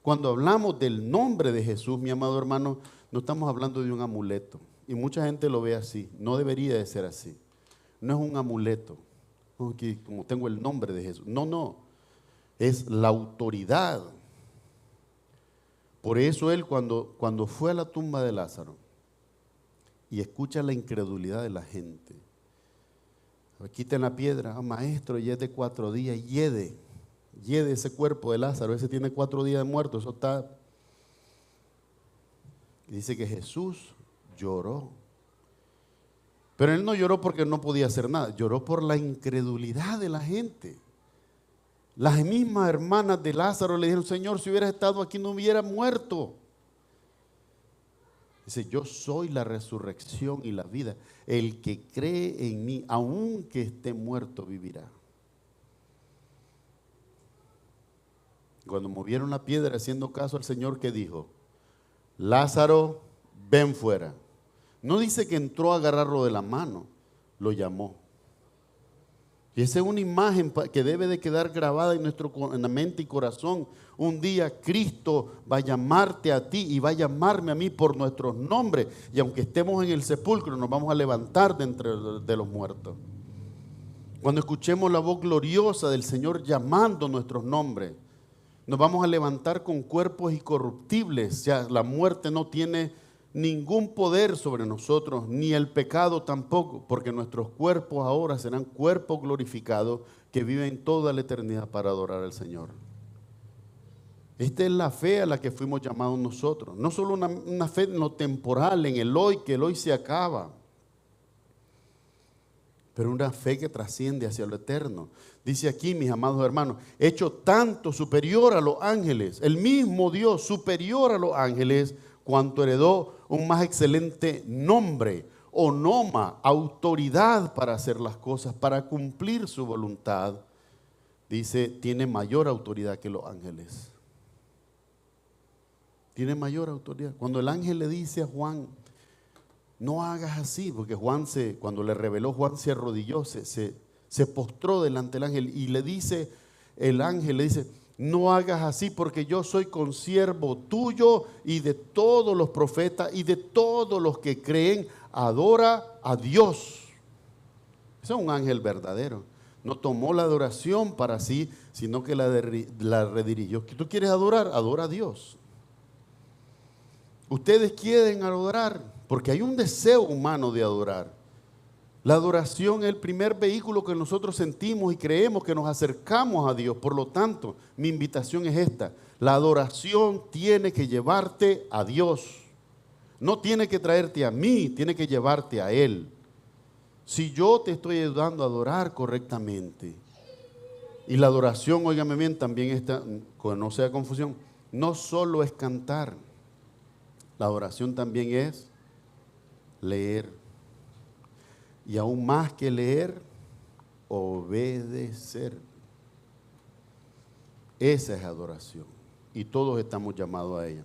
Cuando hablamos del nombre de Jesús, mi amado hermano, no estamos hablando de un amuleto. Y mucha gente lo ve así. No debería de ser así. No es un amuleto. Como tengo el nombre de Jesús. No, no. Es la autoridad. Por eso él cuando fue a la tumba de Lázaro y escucha la incredulidad de la gente, quiten la piedra, maestro, ya es de 4 días, yede ese cuerpo de Lázaro, ese tiene 4 días de muerto, eso está. Y dice que Jesús lloró. Pero él no lloró porque no podía hacer nada, lloró por la incredulidad de la gente. Las mismas hermanas de Lázaro le dijeron, Señor, si hubieras estado aquí no hubiera muerto. Dice, yo soy la resurrección y la vida. El que cree en mí, aunque esté muerto, vivirá. Cuando movieron la piedra haciendo caso al Señor, ¿qué dijo? Lázaro, ven fuera. No dice que entró a agarrarlo de la mano, lo llamó. Y esa es una imagen que debe de quedar grabada en la mente y corazón. Un día Cristo va a llamarte a ti y va a llamarme a mí por nuestros nombres. Y aunque estemos en el sepulcro, nos vamos a levantar de entre de los muertos. Cuando escuchemos la voz gloriosa del Señor llamando nuestros nombres, nos vamos a levantar con cuerpos incorruptibles. Ya la muerte no tiene ningún poder sobre nosotros, ni el pecado tampoco, porque nuestros cuerpos ahora serán cuerpos glorificados que viven toda la eternidad para adorar al Señor. Esta es la fe a la que fuimos llamados nosotros. No solo una fe en lo temporal, en el hoy, que el hoy se acaba, pero una fe que trasciende hacia lo eterno. Dice aquí, mis amados hermanos, hecho tanto superior a los ángeles, el mismo Dios superior a los ángeles, cuanto heredó un más excelente nombre, onoma, autoridad para hacer las cosas, para cumplir su voluntad. Dice, tiene mayor autoridad que los ángeles. Tiene mayor autoridad. Cuando el ángel le dice a Juan, no hagas así, porque cuando le reveló, Juan se arrodilló, se postró delante del ángel y le dice, el ángel le dice, no hagas así porque yo soy consiervo tuyo y de todos los profetas y de todos los que creen, adora a Dios. Ese es un ángel verdadero. No tomó la adoración para sí, sino que la redirigió. ¿Tú quieres adorar? Adora a Dios. Ustedes quieren adorar porque hay un deseo humano de adorar. La adoración es el primer vehículo que nosotros sentimos y creemos que nos acercamos a Dios. Por lo tanto, mi invitación es esta. La adoración tiene que llevarte a Dios. No tiene que traerte a mí, tiene que llevarte a Él. Si yo te estoy ayudando a adorar correctamente, y la adoración, óigame bien, también está, que no sea confusión, no solo es cantar. La adoración también es leer. Y aún más que leer, obedecer. Esa es adoración. Y todos estamos llamados a ella.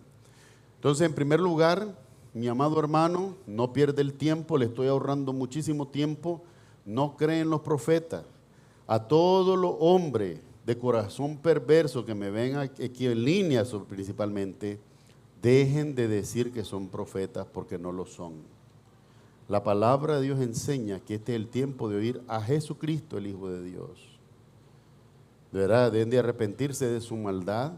Entonces, en primer lugar, mi amado hermano, no pierde el tiempo, le estoy ahorrando muchísimo tiempo. No cree en los profetas. A todos los hombres de corazón perverso que me ven aquí en línea principalmente, dejen de decir que son profetas porque no lo son. La palabra de Dios enseña que este es el tiempo de oír a Jesucristo, el Hijo de Dios. De verdad, deben de arrepentirse de su maldad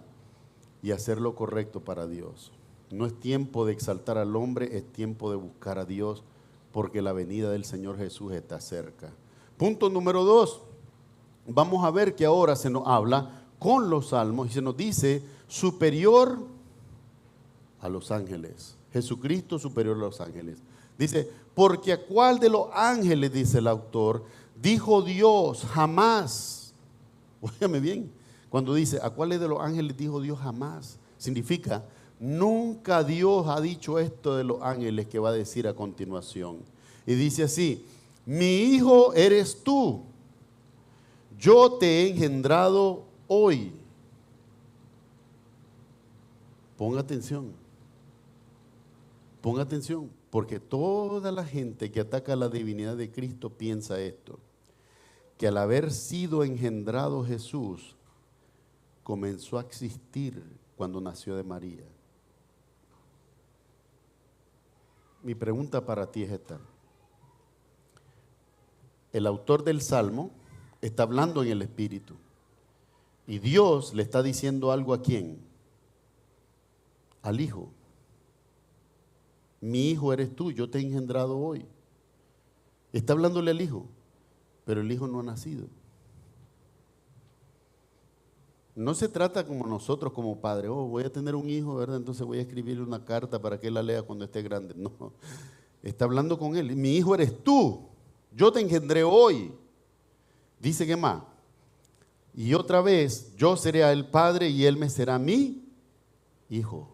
y hacer lo correcto para Dios. No es tiempo de exaltar al hombre, es tiempo de buscar a Dios, porque la venida del Señor Jesús está cerca. Punto número 2. Vamos a ver que ahora se nos habla con los salmos y se nos dice superior a los ángeles. Jesucristo superior a los ángeles. Dice, porque a cuál de los ángeles, dice el autor, dijo Dios jamás. Óigame bien, cuando dice, a cuáles de los ángeles dijo Dios jamás, significa, nunca Dios ha dicho esto de los ángeles que va a decir a continuación. Y dice así, mi hijo eres tú, yo te he engendrado hoy. Ponga atención. Ponga atención, porque toda la gente que ataca la divinidad de Cristo piensa esto, que al haber sido engendrado Jesús, comenzó a existir cuando nació de María. Mi pregunta para ti es esta. El autor del Salmo está hablando en el Espíritu y Dios le está diciendo algo ¿a quién? Al Hijo. Mi hijo eres tú, yo te he engendrado hoy. Está hablándole al Hijo, pero el Hijo no ha nacido. No se trata como nosotros como padres, voy a tener un hijo, ¿verdad? Entonces voy a escribirle una carta para que él la lea cuando esté grande. No, está hablando con él. Mi hijo eres tú, yo te engendré hoy. Dice que más. Y otra vez, yo seré a él padre y él me será mi hijo.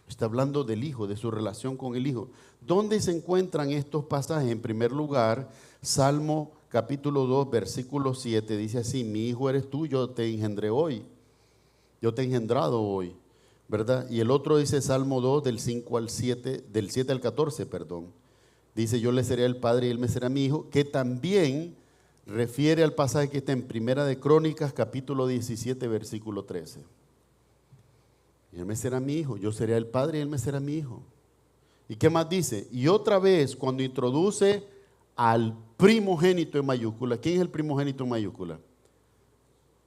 Está hablando del Hijo, de su relación con el Hijo. ¿Dónde se encuentran estos pasajes? En primer lugar, Salmo capítulo 2, versículo 7, dice así, mi hijo eres tú, yo te engendré hoy. Yo te he engendrado hoy, ¿verdad? Y el otro dice Salmo 2, del 5 al 7, del 7 al 14, perdón. Dice, yo le seré el padre y él me será mi hijo, que también refiere al pasaje que está en Primera de Crónicas, capítulo 17, versículo 13. Y él me será mi hijo, yo seré el padre y él me será mi hijo. ¿Y qué más dice? Y otra vez, cuando introduce al primogénito en mayúscula, ¿quién es el primogénito en mayúscula?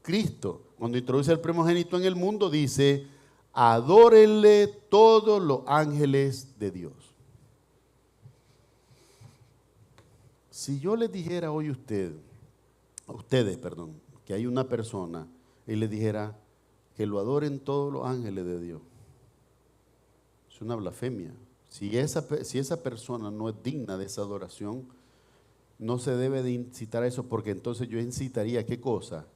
Cristo. Cuando introduce al primogénito en el mundo, dice, adórenle todos los ángeles de Dios. Si yo les dijera hoy a ustedes, que hay una persona y les dijera que lo adoren todos los ángeles de Dios, es una blasfemia. Si esa persona no es digna de esa adoración, no se debe de incitar a eso, porque entonces yo incitaría ¿a qué cosa?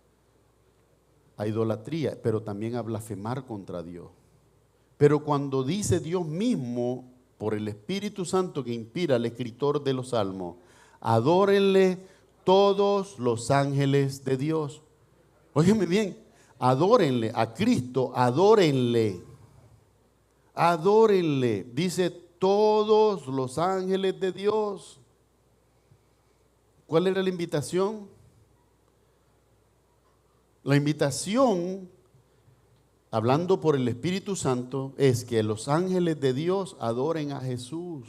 A idolatría, pero también a blasfemar contra Dios. Pero cuando dice Dios mismo, por el Espíritu Santo que inspira al escritor de los Salmos, adórenle todos los ángeles de Dios. Óigame bien, adórenle a Cristo, adórenle. Adórenle, dice todos los ángeles de Dios. ¿Cuál era la invitación? La invitación, hablando por el Espíritu Santo, es que los ángeles de Dios adoren a Jesús.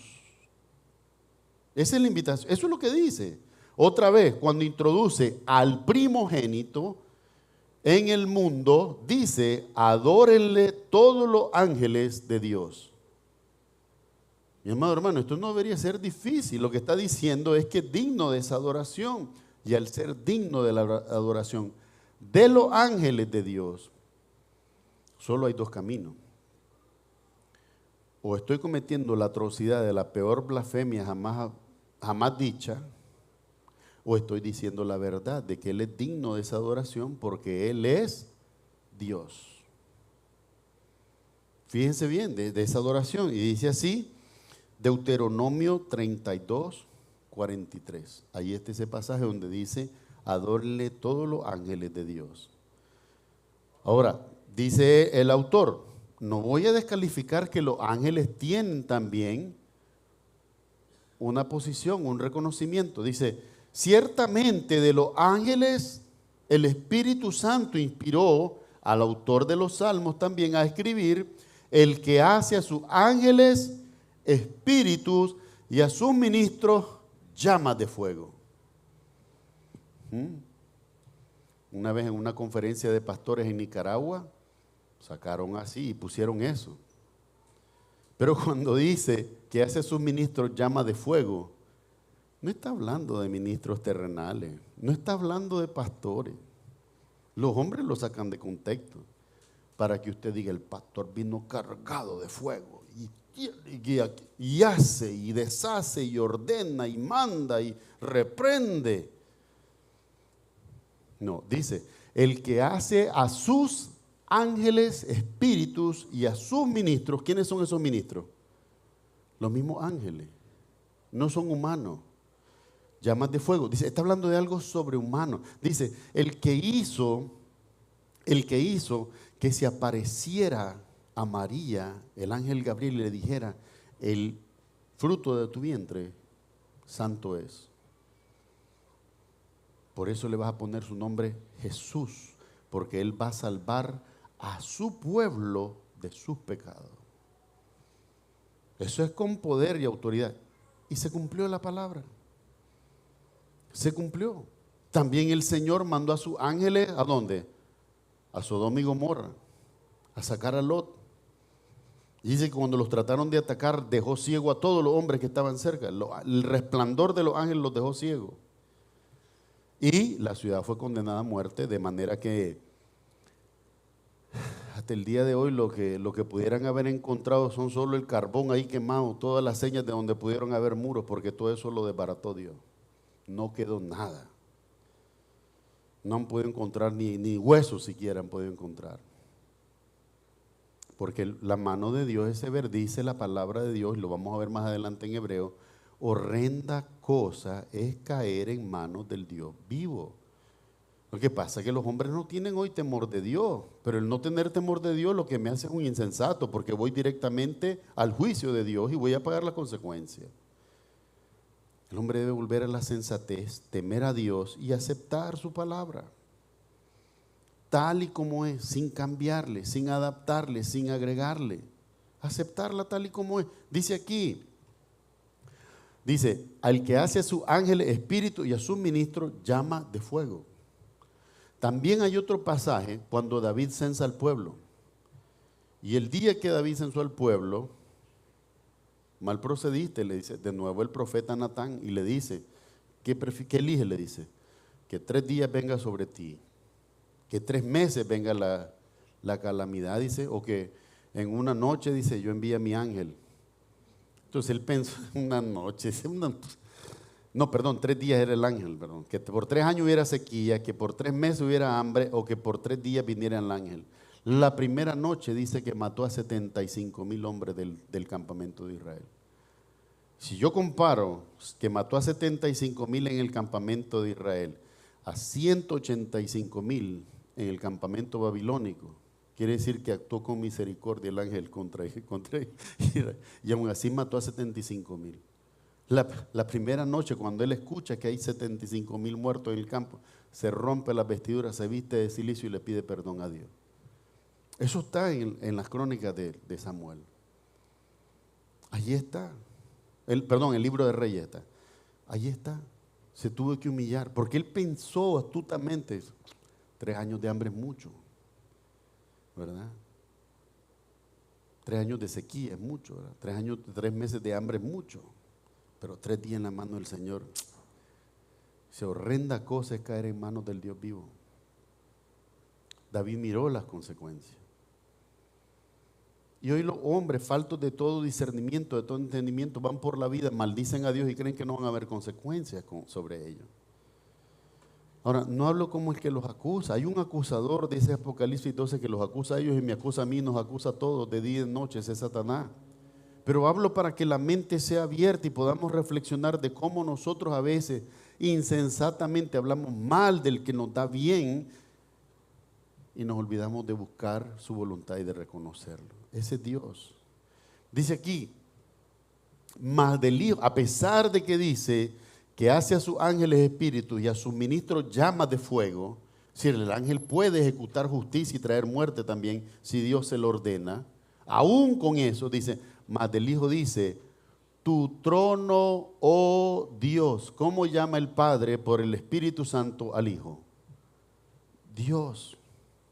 Esa es la invitación, eso es lo que dice. Otra vez, cuando introduce al primogénito en el mundo, dice, adórenle todos los ángeles de Dios. Mi amado hermano, esto no debería ser difícil. Lo que está diciendo es que es digno de esa adoración. Y al ser digno de la adoración de los ángeles de Dios, solo hay dos caminos. O estoy cometiendo la atrocidad de la peor blasfemia jamás dicha, o estoy diciendo la verdad de que Él es digno de esa adoración porque Él es Dios. Fíjense bien de esa adoración. Y dice así, Deuteronomio 32, 43. Ahí está ese pasaje donde dice, adórenle todos los ángeles de Dios. Ahora, dice el autor, no voy a descalificar que los ángeles tienen también una posición, un reconocimiento. Dice, ciertamente de los ángeles el Espíritu Santo inspiró al autor de los Salmos también a escribir, el que hace a sus ángeles espíritus y a sus ministros llamas de fuego. Una vez en una conferencia de pastores en Nicaragua, sacaron así y pusieron eso. Pero cuando dice que hace a sus ministros llamas de fuego, no está hablando de ministros terrenales, no está hablando de pastores. Los hombres lo sacan de contexto para que usted diga, el pastor vino cargado de fuego y hace y deshace y ordena y manda y reprende. No, dice, el que hace a sus ángeles, espíritus y a sus ministros. ¿Quiénes son esos ministros? Los mismos ángeles, no son humanos. Llamas de fuego. Dice, está hablando de algo sobrehumano. Dice, el que hizo que se apareciera a María el ángel Gabriel y le dijera, el fruto de tu vientre santo es. Por eso le vas a poner su nombre Jesús, porque Él va a salvar a su pueblo de sus pecados. Eso es con poder y autoridad. Y se cumplió la palabra. Se cumplió. También el Señor mandó a sus ángeles, ¿a dónde? A Sodoma y Gomorra, a sacar a Lot. Y dice que cuando los trataron de atacar, dejó ciego a todos los hombres que estaban cerca. El resplandor de los ángeles los dejó ciegos. Y la ciudad fue condenada a muerte, de manera que hasta el día de hoy lo que pudieran haber encontrado son solo el carbón ahí quemado, todas las señas de donde pudieron haber muros, porque todo eso lo desbarató Dios. No quedó nada. No han podido encontrar ni huesos siquiera han podido encontrar. Porque la mano de Dios es severa, dice la palabra de Dios, y lo vamos a ver más adelante en Hebreo, horrenda cosa es caer en manos del Dios vivo. Lo que pasa es que los hombres no tienen hoy temor de Dios, pero el no tener temor de Dios lo que me hace es un insensato, porque voy directamente al juicio de Dios y voy a pagar la consecuencia. El hombre debe volver a la sensatez, temer a Dios y aceptar su palabra, tal y como es, sin cambiarle, sin adaptarle, sin agregarle. Aceptarla tal y como es. Dice aquí, dice, al que hace a sus ángeles espíritu y a sus ministros llama de fuego. También hay otro pasaje cuando David censa al pueblo. Y el día que David censó al pueblo, mal procediste, le dice de nuevo el profeta Natán y le dice, ¿qué elige? Le dice, que 3 días venga sobre ti, que 3 meses venga la calamidad, dice, o que en una noche, dice, yo envío a mi ángel. Entonces él pensó, una noche, no, perdón, 3 días era el ángel, perdón, que por 3 años hubiera sequía, que por 3 meses hubiera hambre, o que por 3 días viniera el ángel. La primera noche dice que mató a 75,000 hombres del campamento de Israel. Si yo comparo que mató a 75,000 en el campamento de Israel a 185,000 en el campamento babilónico, quiere decir que actuó con misericordia el ángel contra Israel, y aún así mató a 75,000. La primera noche, cuando él escucha que hay 75,000 muertos en el campo, se rompe las vestiduras, se viste de cilicio y le pide perdón a Dios. Eso está en las crónicas de Samuel. Allí está. El libro de Reyes está. Allí está. Se tuvo que humillar, porque él pensó astutamente, 3 años de hambre es mucho, ¿verdad? 3 años de sequía es mucho, ¿verdad? 3 meses de hambre es mucho, pero 3 días en la mano del Señor. Esa horrenda cosa es caer en manos del Dios vivo. David miró las consecuencias. Y hoy los hombres, faltos de todo discernimiento, de todo entendimiento, van por la vida, maldicen a Dios y creen que no van a haber consecuencias sobre ellos. Ahora, no hablo como el que los acusa. Hay un acusador, dice Apocalipsis 12, que los acusa a ellos y me acusa a mí, nos acusa a todos de día y de noche, ese es Satanás. Pero hablo para que la mente sea abierta y podamos reflexionar de cómo nosotros a veces insensatamente hablamos mal del que nos da bien y nos olvidamos de buscar su voluntad y de reconocerlo. Ese es Dios. Dice aquí, más del Hijo, a pesar de que dice que hace a sus ángeles espíritus y a sus ministros llamas de fuego, si el ángel puede ejecutar justicia y traer muerte también, si Dios se lo ordena, aún con eso dice, más del Hijo dice, tu trono, oh Dios. ¿Cómo llama el Padre por el Espíritu Santo al Hijo? Dios.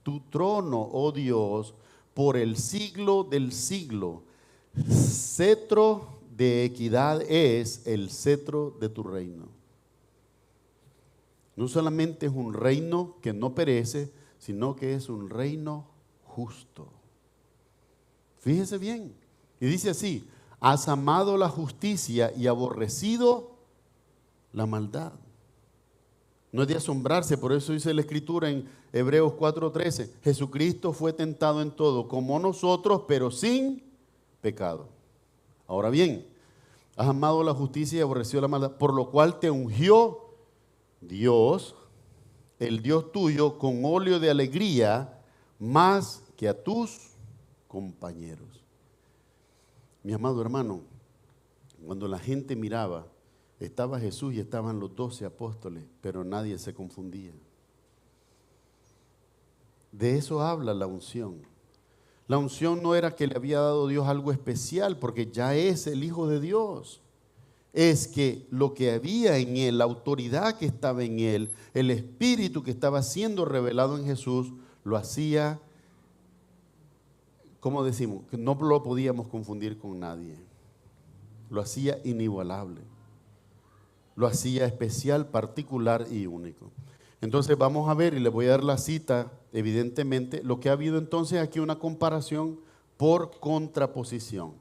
Tu trono, oh Dios, por el siglo del siglo. Cetro de equidad es el cetro de tu reino. No solamente es un reino que no perece, sino que es un reino justo. Fíjese bien. Y dice así, has amado la justicia y aborrecido la maldad. No es de asombrarse, por eso dice la Escritura en Hebreos 4:13, Jesucristo fue tentado en todo, como nosotros, pero sin pecado. Ahora bien, has amado la justicia y aborrecido la maldad, por lo cual te ungió Dios, el Dios tuyo, con óleo de alegría, más que a tus compañeros. Mi amado hermano, cuando la gente miraba, estaba Jesús y estaban los 12 apóstoles, pero nadie se confundía. De eso habla la unción. La unción no era que le había dado Dios algo especial, porque ya es el Hijo de Dios. Es que lo que había en él, la autoridad que estaba en él, el Espíritu que estaba siendo revelado en Jesús, lo hacía, ¿cómo decimos? Que no lo podíamos confundir con nadie. Lo hacía inigualable. Lo hacía especial, particular y único. Entonces vamos a ver, y le voy a dar la cita, evidentemente, lo que ha habido entonces aquí una comparación por contraposición.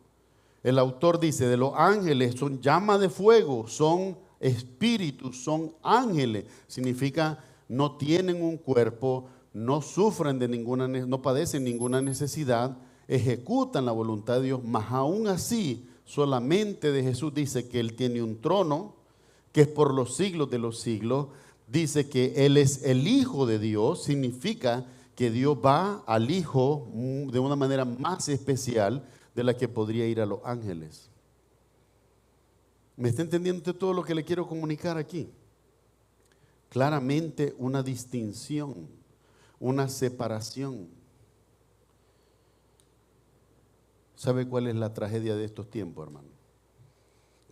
El autor dice, de los ángeles son llama de fuego, son espíritus, son ángeles. Significa no tienen un cuerpo, no sufren de ninguna, no padecen ninguna necesidad, ejecutan la voluntad de Dios, mas aún así, solamente de Jesús dice que Él tiene un trono, que es por los siglos de los siglos. Dice que Él es el Hijo de Dios, significa que Dios va al Hijo de una manera más especial de la que podría ir a los ángeles. ¿Me está entendiendo usted todo lo que le quiero comunicar aquí? Claramente una distinción, una separación. ¿Sabe cuál es la tragedia de estos tiempos, hermano?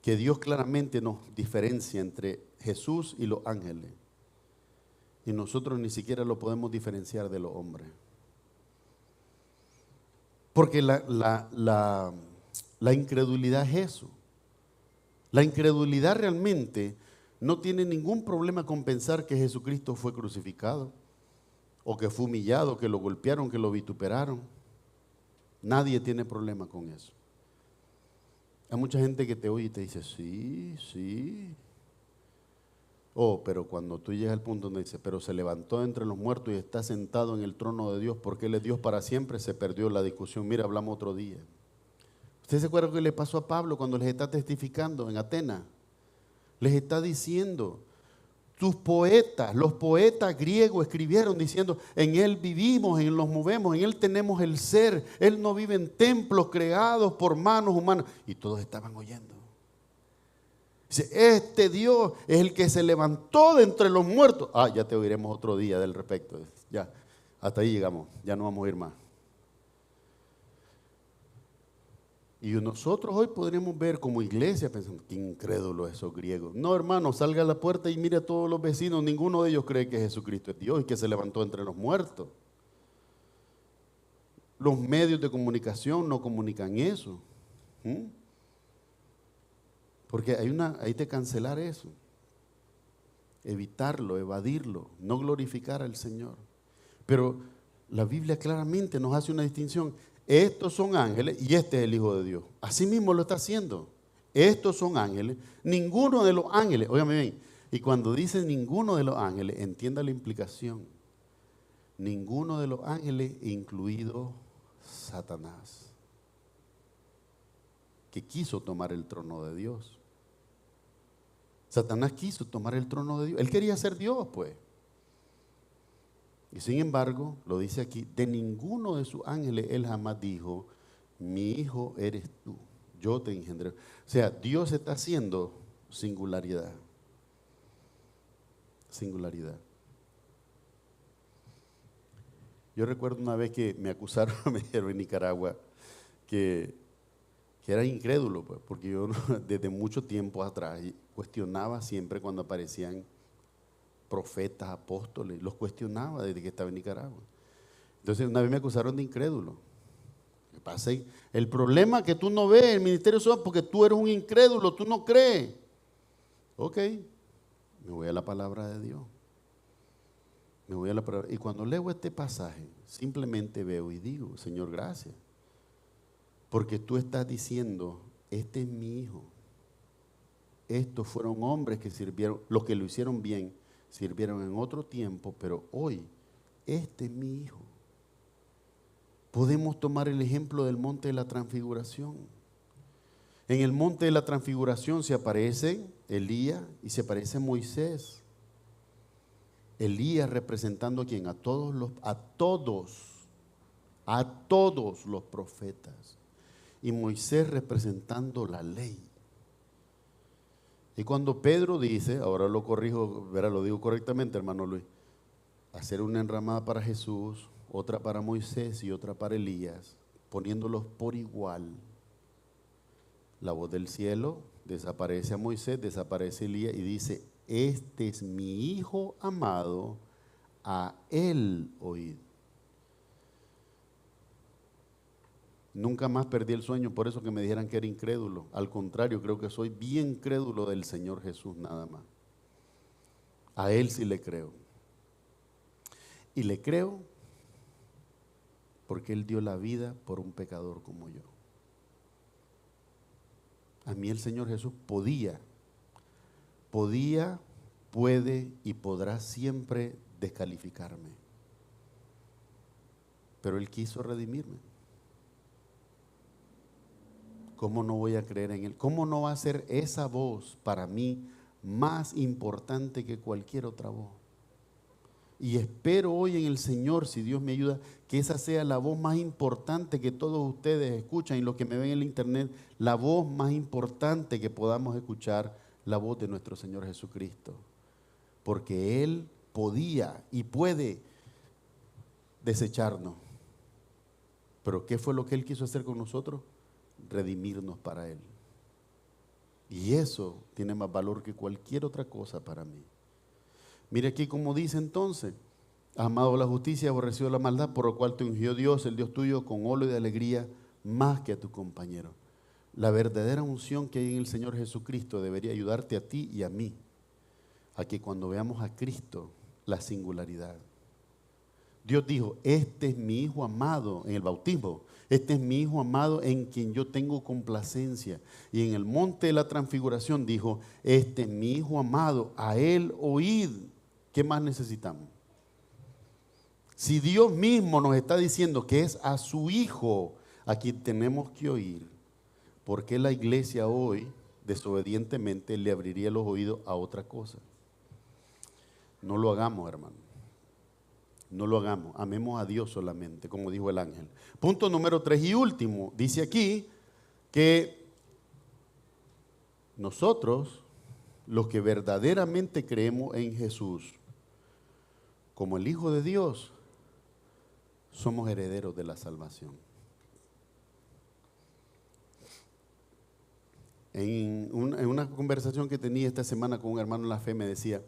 Que Dios claramente nos diferencia entre Jesús y los ángeles. Y nosotros ni siquiera lo podemos diferenciar de los hombres. Porque la incredulidad es eso. La incredulidad realmente no tiene ningún problema con pensar que Jesucristo fue crucificado, o que fue humillado, que lo golpearon, que lo vituperaron. Nadie tiene problema con eso. Hay mucha gente que te oye y te dice, sí, sí. Oh, pero cuando tú llegas al punto donde dice, pero se levantó entre los muertos y está sentado en el trono de Dios porque Él es Dios para siempre, se perdió la discusión. Mira, hablamos otro día. ¿Usted se acuerda qué le pasó a Pablo cuando les está testificando en Atenas? Les está diciendo, tus poetas, los poetas griegos escribieron diciendo, en Él vivimos, en Él nos movemos, en Él tenemos el ser. Él no vive en templos creados por manos humanas. Y todos estaban oyendo. Dice, este Dios es el que se levantó de entre los muertos. Ah, ya te oiremos otro día del respecto. Ya, hasta ahí llegamos, ya no vamos a ir más. Y nosotros hoy podremos ver como iglesia pensando, qué incrédulos esos griegos. No, hermano, salga a la puerta y mire a todos los vecinos, ninguno de ellos cree que Jesucristo es Dios y que se levantó entre los muertos. Los medios de comunicación no comunican eso. Porque hay que cancelar eso, evitarlo, evadirlo, no glorificar al Señor. Pero la Biblia claramente nos hace una distinción. Estos son ángeles y este es el Hijo de Dios. Así mismo lo está haciendo. Estos son ángeles, ninguno de los ángeles, óigame bien, y cuando dice ninguno de los ángeles, entienda la implicación. Ninguno de los ángeles, incluido Satanás, que quiso tomar el trono de Dios. Satanás quiso tomar el trono de Dios. Él quería ser Dios, pues. Y sin embargo, lo dice aquí, de ninguno de sus ángeles él jamás dijo, mi hijo eres tú, yo te engendré. O sea, Dios está haciendo singularidad. Singularidad. Yo recuerdo una vez que me acusaron, me dijeron en Nicaragua, que era incrédulo, pues, porque yo desde mucho tiempo atrás cuestionaba siempre cuando aparecían profetas, apóstoles, los cuestionaba desde que estaba en Nicaragua. Entonces una vez me acusaron de incrédulo. ¿Qué pasa? El problema que tú no ves en el ministerio es porque tú eres un incrédulo, tú no crees. Ok, me voy a la palabra de Dios. Me voy a la palabra. Y cuando leo este pasaje, simplemente veo y digo, Señor, gracias. Porque tú estás diciendo, este es mi hijo. Estos fueron hombres que sirvieron, los que lo hicieron bien, sirvieron en otro tiempo, pero hoy, este es mi hijo. Podemos tomar el ejemplo del monte de la transfiguración. En el monte de la transfiguración se aparece Elías y se aparece Moisés. Elías representando a quién, a todos a todos los profetas. Y Moisés representando la ley. Y cuando Pedro dice, ahora lo corrijo, verá, lo digo correctamente, hermano Luis, hacer una enramada para Jesús, otra para Moisés y otra para Elías, poniéndolos por igual. La voz del cielo, desaparece a Moisés, desaparece Elías y dice, este es mi hijo amado, a él oíd. Nunca más perdí el sueño por eso que me dijeran que era incrédulo. Al contrario, creo que soy bien crédulo del Señor Jesús nada más. A Él sí le creo. Y le creo porque Él dio la vida por un pecador como yo. A mí el Señor Jesús podía, puede y podrá siempre descalificarme. Pero Él quiso redimirme. ¿Cómo no voy a creer en Él? ¿Cómo no va a ser esa voz para mí más importante que cualquier otra voz? Y espero hoy en el Señor, si Dios me ayuda, que esa sea la voz más importante que todos ustedes escuchan y los que me ven en el internet, la voz más importante que podamos escuchar, la voz de nuestro Señor Jesucristo. Porque Él podía y puede desecharnos. Pero ¿qué fue lo que Él quiso hacer con nosotros? Redimirnos para Él. Y eso tiene más valor que cualquier otra cosa para mí. Mire aquí como dice entonces, has amado la justicia y aborrecido la maldad, por lo cual te ungió Dios, el Dios tuyo, con óleo de alegría más que a tu compañero. La verdadera unción que hay en el Señor Jesucristo debería ayudarte a ti y a mí, a que cuando veamos a Cristo, la singularidad. Dios dijo, este es mi Hijo amado en el bautismo, este es mi Hijo amado en quien yo tengo complacencia. Y en el monte de la transfiguración dijo, este es mi Hijo amado, a Él oíd. ¿Qué más necesitamos? Si Dios mismo nos está diciendo que es a su Hijo a quien tenemos que oír, ¿por qué la iglesia hoy desobedientemente le abriría los oídos a otra cosa? No lo hagamos, hermano. No lo hagamos, amemos a Dios solamente, como dijo el ángel. Punto número 3 y último, dice aquí que nosotros, los que verdaderamente creemos en Jesús, como el Hijo de Dios, somos herederos de la salvación. En una conversación que tenía esta semana con un hermano en la fe me decía,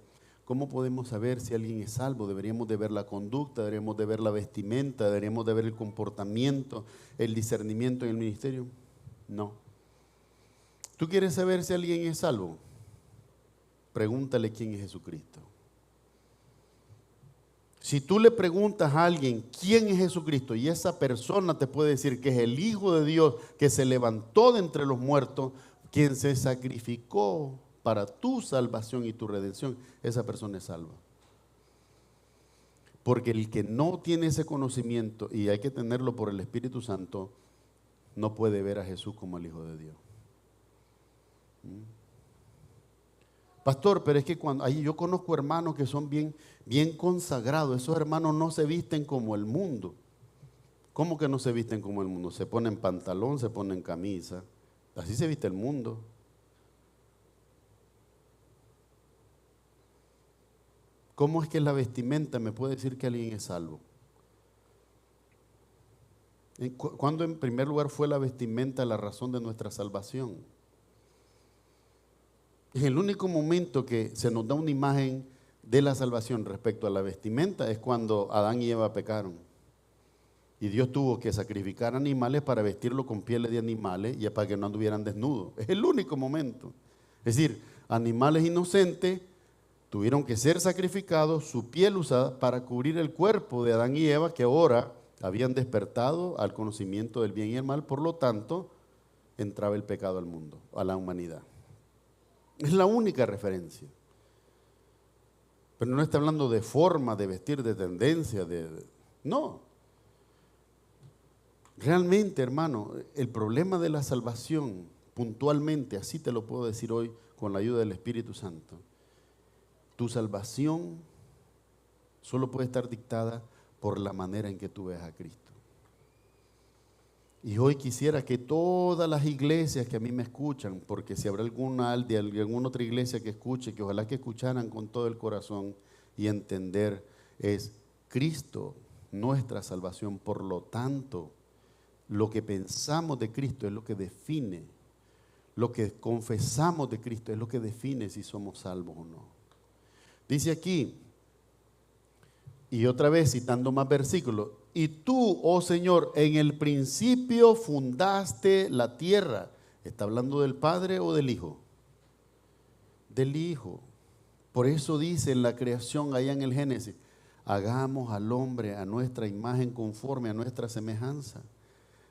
¿cómo podemos saber si alguien es salvo? Deberíamos de ver la conducta, deberíamos de ver la vestimenta, deberíamos de ver el comportamiento, el discernimiento en el ministerio. No. ¿Tú quieres saber si alguien es salvo? Pregúntale quién es Jesucristo. Si tú le preguntas a alguien quién es Jesucristo y esa persona te puede decir que es el Hijo de Dios que se levantó de entre los muertos, quien se sacrificó para tu salvación y tu redención, esa persona es salva. Porque el que no tiene ese conocimiento, y hay que tenerlo por el Espíritu Santo, no puede ver a Jesús como el Hijo de Dios. Pastor, pero es que cuando ahí yo conozco hermanos que son bien consagrados, esos hermanos no se visten como el mundo. ¿Cómo que no se visten como el mundo? Se ponen pantalón, se ponen camisa, así se viste el mundo. ¿Cómo es que la vestimenta me puede decir que alguien es salvo? ¿Cuándo en primer lugar fue la vestimenta la razón de nuestra salvación? Es el único momento que se nos da una imagen de la salvación respecto a la vestimenta es cuando Adán y Eva pecaron. Y Dios tuvo que sacrificar animales para vestirlo con pieles de animales y para que no anduvieran desnudos. Es el único momento. Es decir, animales inocentes tuvieron que ser sacrificados, su piel usada para cubrir el cuerpo de Adán y Eva, que ahora habían despertado al conocimiento del bien y el mal, por lo tanto, entraba el pecado al mundo, a la humanidad. Es la única referencia. Pero no está hablando de forma, de vestir, de tendencia, no. Realmente, hermano, el problema de la salvación, puntualmente, así te lo puedo decir hoy con la ayuda del Espíritu Santo, tu salvación solo puede estar dictada por la manera en que tú ves a Cristo. Y hoy quisiera que todas las iglesias que a mí me escuchan, porque si habrá alguna de alguna otra iglesia que escuche, que ojalá que escucharan con todo el corazón y entender, es Cristo nuestra salvación. Por lo tanto, lo que pensamos de Cristo es lo que define, lo que confesamos de Cristo es lo que define si somos salvos o no. Dice aquí, y otra vez citando más versículos, y tú, oh Señor, en el principio fundaste la tierra. ¿Está hablando del Padre o del Hijo? Del Hijo. Por eso dice en la creación allá en el Génesis, hagamos al hombre a nuestra imagen conforme a nuestra semejanza.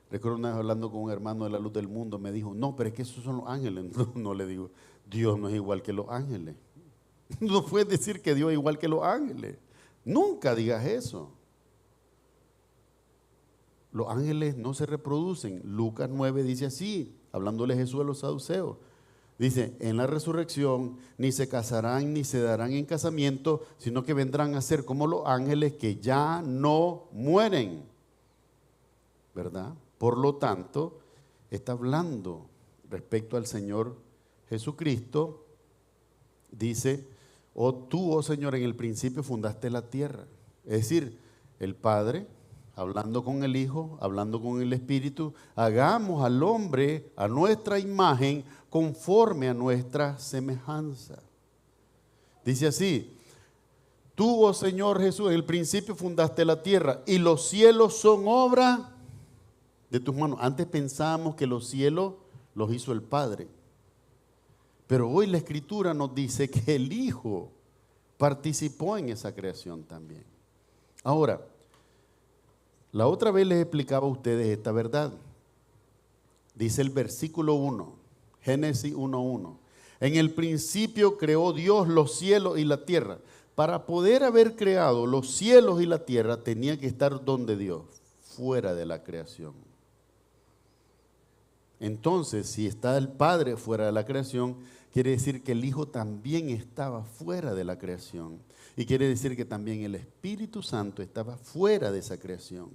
Recuerdo una vez hablando con un hermano de la luz del mundo, me dijo, no, pero es que esos son los ángeles. No, le digo, Dios no es igual que los ángeles. No puedes decir que Dios es igual que los ángeles. Nunca digas eso. Los ángeles no se reproducen. Lucas 9 dice así, hablándole Jesús a los saduceos. Dice, en la resurrección ni se casarán ni se darán en casamiento, sino que vendrán a ser como los ángeles que ya no mueren. ¿Verdad? Por lo tanto, está hablando respecto al Señor Jesucristo. Dice, tú, oh Señor, en el principio fundaste la tierra. Es decir, el Padre, hablando con el Hijo, hablando con el Espíritu, hagamos al hombre a nuestra imagen conforme a nuestra semejanza. Dice así, tú, oh Señor Jesús, en el principio fundaste la tierra y los cielos son obra de tus manos. Antes pensábamos que los cielos los hizo el Padre, pero hoy la Escritura nos dice que el Hijo participó en esa creación también. Ahora, la otra vez les explicaba a ustedes esta verdad. Dice el versículo 1, Génesis 1:1. En el principio creó Dios los cielos y la tierra. Para poder haber creado los cielos y la tierra, tenía que estar donde Dios, fuera de la creación. Entonces, si está el Padre fuera de la creación, quiere decir que el Hijo también estaba fuera de la creación. Y quiere decir que también el Espíritu Santo estaba fuera de esa creación.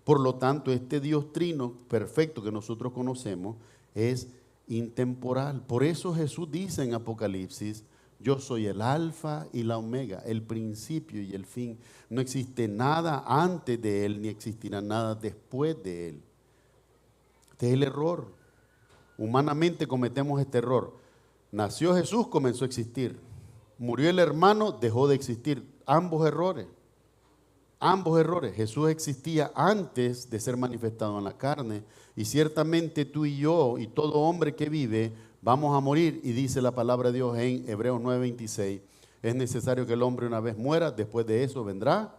Por lo tanto, este Dios trino perfecto que nosotros conocemos es intemporal. Por eso Jesús dice en Apocalipsis, yo soy el alfa y la omega, el principio y el fin. No existe nada antes de Él, ni existirá nada después de Él. Este es el error. Humanamente cometemos este error. Nació Jesús, comenzó a existir. Murió el hermano, dejó de existir. Ambos errores. Jesús existía antes de ser manifestado en la carne. Y ciertamente tú y yo y todo hombre que vive vamos a morir. Y dice la palabra de Dios en Hebreos 9:26. Es necesario que el hombre una vez muera, después de eso vendrá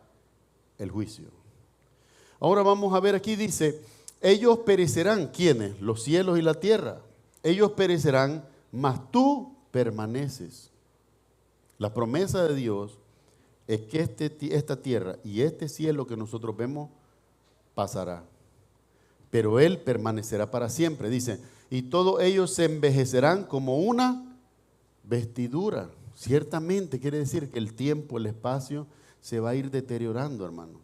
el juicio. Ahora vamos a ver aquí, dice, ellos perecerán, ¿quiénes? Los cielos y la tierra. Ellos perecerán, mas tú permaneces. La promesa de Dios es que esta tierra y este cielo que nosotros vemos pasará, pero Él permanecerá para siempre. Dice, y todos ellos se envejecerán como una vestidura. Ciertamente quiere decir que el tiempo, el espacio se va a ir deteriorando, hermano.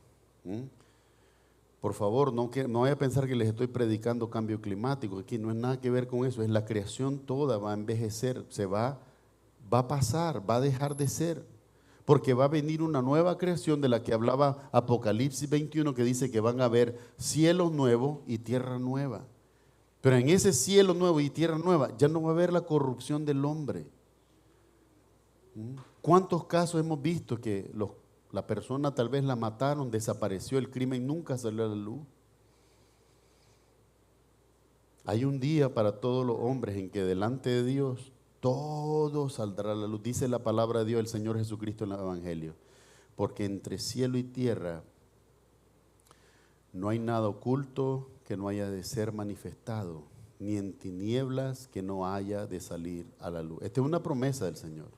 Por favor, no vaya a pensar que les estoy predicando cambio climático. Aquí no es nada que ver con eso. Es la creación toda va a envejecer, va a pasar, va a dejar de ser. Porque va a venir una nueva creación de la que hablaba Apocalipsis 21, que dice que van a haber cielos nuevos y tierra nueva. Pero en ese cielo nuevo y tierra nueva ya no va a haber la corrupción del hombre. ¿Cuántos casos hemos visto que la persona tal vez la mataron, desapareció, el crimen nunca salió a la luz? Hay un día para todos los hombres en que delante de Dios todo saldrá a la luz. Dice la palabra de Dios, el Señor Jesucristo en el Evangelio. Porque entre cielo y tierra no hay nada oculto que no haya de ser manifestado, ni en tinieblas que no haya de salir a la luz. Esta es una promesa del Señor.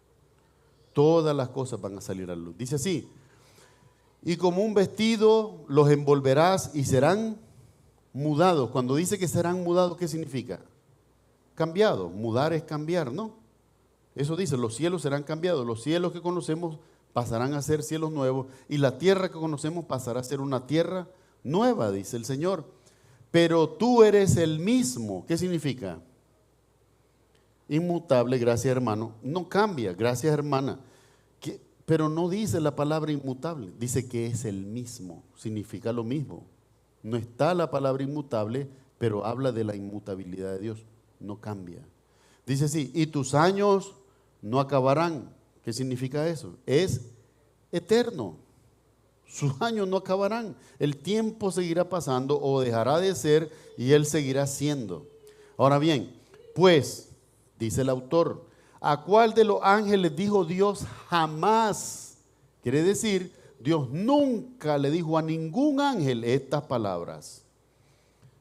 Todas las cosas van a salir a la luz. Dice así, y como un vestido los envolverás y serán mudados. Cuando dice que serán mudados, ¿qué significa? Cambiado. Mudar es cambiar, ¿no? Eso dice, los cielos serán cambiados. Los cielos que conocemos pasarán a ser cielos nuevos y la tierra que conocemos pasará a ser una tierra nueva, dice el Señor. pero tú eres el mismo. ¿Qué significa? Inmutable, gracias hermano. No cambia, gracias hermana. Pero no dice la palabra inmutable, dice que es el mismo, significa lo mismo. No está la palabra inmutable, pero habla de la inmutabilidad de Dios, no cambia. Dice así, y tus años no acabarán. ¿Qué significa eso? Es eterno. Sus años no acabarán. El tiempo seguirá pasando o dejará de ser y Él seguirá siendo. Ahora bien, pues, dice el autor, ¿a cuál de los ángeles dijo Dios jamás? Quiere decir, Dios nunca le dijo a ningún ángel estas palabras.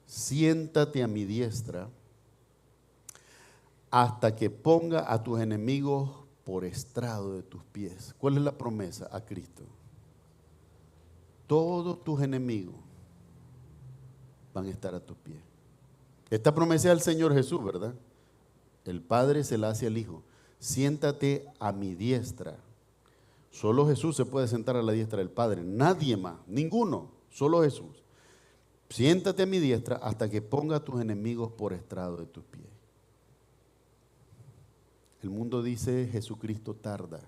Siéntate a mi diestra hasta que ponga a tus enemigos por estrado de tus pies. ¿Cuál es la promesa? A Cristo. Todos tus enemigos van a estar a tus pies. Esta promesa es al Señor Jesús, ¿verdad? El Padre se la hace al Hijo. Siéntate a mi diestra. Solo Jesús se puede sentar a la diestra del Padre. Nadie más, ninguno, solo Jesús. Siéntate a mi diestra hasta que ponga a tus enemigos por estrado de tus pies. El mundo dice Jesucristo tarda.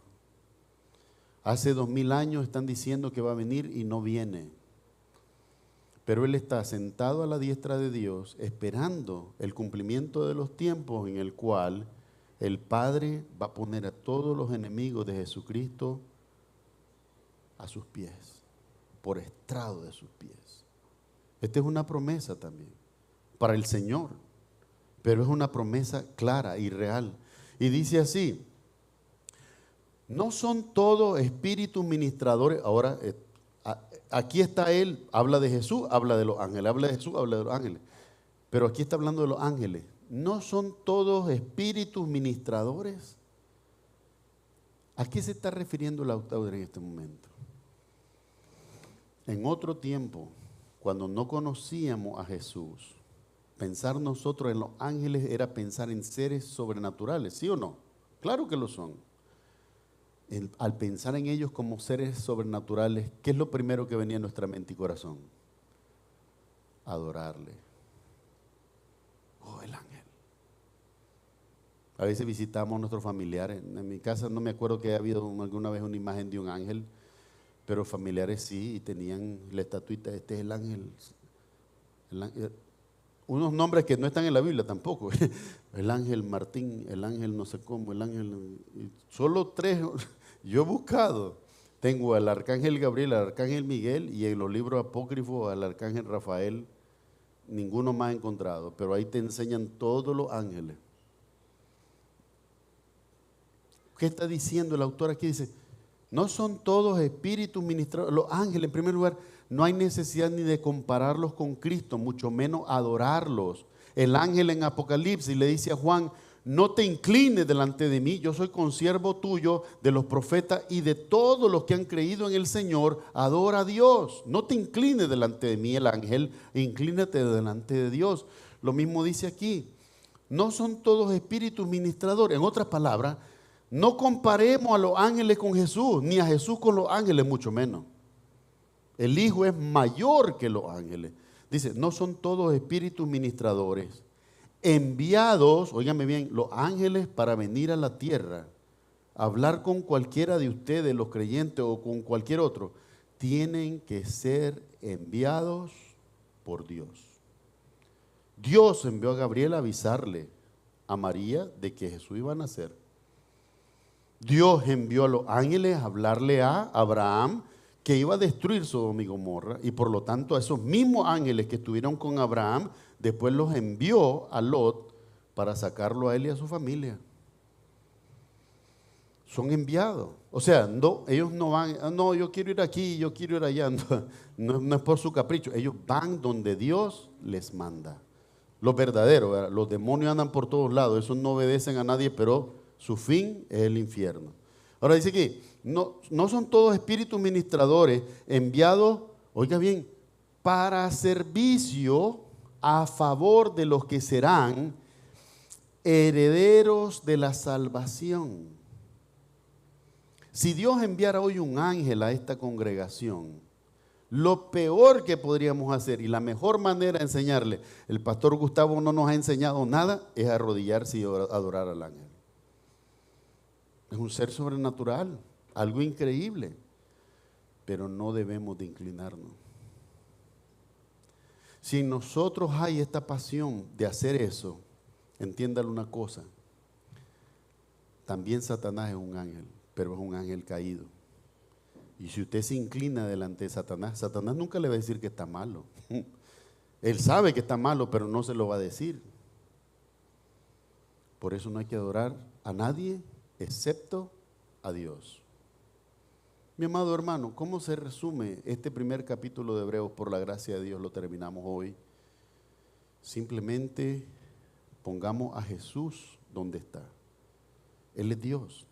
Hace 2000 años están diciendo que va a venir y no viene. Pero Él está sentado a la diestra de Dios esperando el cumplimiento de los tiempos en el cual el Padre va a poner a todos los enemigos de Jesucristo a sus pies, por estrado de sus pies. Esta es una promesa también para el Señor, pero es una promesa clara y real. Y dice así, no son todos espíritus ministradores. Ahora, aquí está Él, habla de Jesús, habla de los ángeles, habla de Jesús, habla de los ángeles. Pero aquí está hablando de los ángeles. ¿No son todos espíritus ministradores? ¿A qué se está refiriendo el autor en este momento? En otro tiempo, cuando no conocíamos a Jesús, pensar nosotros en los ángeles era pensar en seres sobrenaturales, ¿sí o no? Claro que lo son. Al pensar en ellos como seres sobrenaturales, ¿qué es lo primero que venía a nuestra mente y corazón? Adorarle. Oh, el ángel. A veces visitamos a nuestros familiares. En mi casa no me acuerdo que haya habido alguna vez una imagen de un ángel, pero familiares sí, y tenían la estatuita, este es el ángel. Unos nombres que no están en la Biblia tampoco. El ángel Martín, el ángel no sé cómo, el ángel... Solo 3, yo he buscado. Tengo al arcángel Gabriel, al arcángel Miguel y en los libros apócrifos al arcángel Rafael. Ninguno más he encontrado, pero ahí te enseñan todos los ángeles. ¿Qué está diciendo el autor aquí? Dice, no son todos espíritus ministradores. Los ángeles, en primer lugar, no hay necesidad ni de compararlos con Cristo, mucho menos adorarlos. El ángel en Apocalipsis le dice a Juan, no te inclines delante de mí, yo soy consiervo tuyo, de los profetas y de todos los que han creído en el Señor, adora a Dios. No te inclines delante de mí, el ángel, inclínate delante de Dios. Lo mismo dice aquí, no son todos espíritus ministradores. En otras palabras, no comparemos a los ángeles con Jesús, ni a Jesús con los ángeles, mucho menos. El Hijo es mayor que los ángeles. Dice, no son todos espíritus ministradores, enviados, óigame bien, los ángeles para venir a la tierra, a hablar con cualquiera de ustedes, los creyentes o con cualquier otro, tienen que ser enviados por Dios. Dios envió a Gabriel a avisarle a María de que Jesús iba a nacer. Dios envió a los ángeles a hablarle a Abraham que iba a destruir Sodoma y Gomorra, y por lo tanto a esos mismos ángeles que estuvieron con Abraham, después los envió a Lot para sacarlo a él y a su familia. Son enviados. O sea, no, ellos no van, no, yo quiero ir aquí, yo quiero ir allá. No es por su capricho. Ellos van donde Dios les manda. Los verdaderos, ¿verdad? Los demonios andan por todos lados. Esos no obedecen a nadie, pero su fin es el infierno. Ahora dice que no son todos espíritus ministradores enviados, oiga bien, para servicio a favor de los que serán herederos de la salvación. Si Dios enviara hoy un ángel a esta congregación Lo peor que podríamos hacer y la mejor manera de enseñarle, el pastor Gustavo no nos ha enseñado nada, es arrodillarse y adorar al ángel. Es un ser sobrenatural, algo increíble, pero no debemos de inclinarnos. Si en nosotros hay esta pasión de hacer eso, entiéndalo una cosa, también Satanás es un ángel, pero es un ángel caído. Y si usted se inclina delante de Satanás, Satanás nunca le va a decir que está malo. Él sabe que está malo, pero no se lo va a decir. Por eso no hay que adorar a nadie excepto a Dios. Mi amado hermano, ¿cómo se resume este primer capítulo de Hebreos? Por la gracia de Dios lo terminamos hoy. Simplemente pongamos a Jesús donde está. Él es Dios,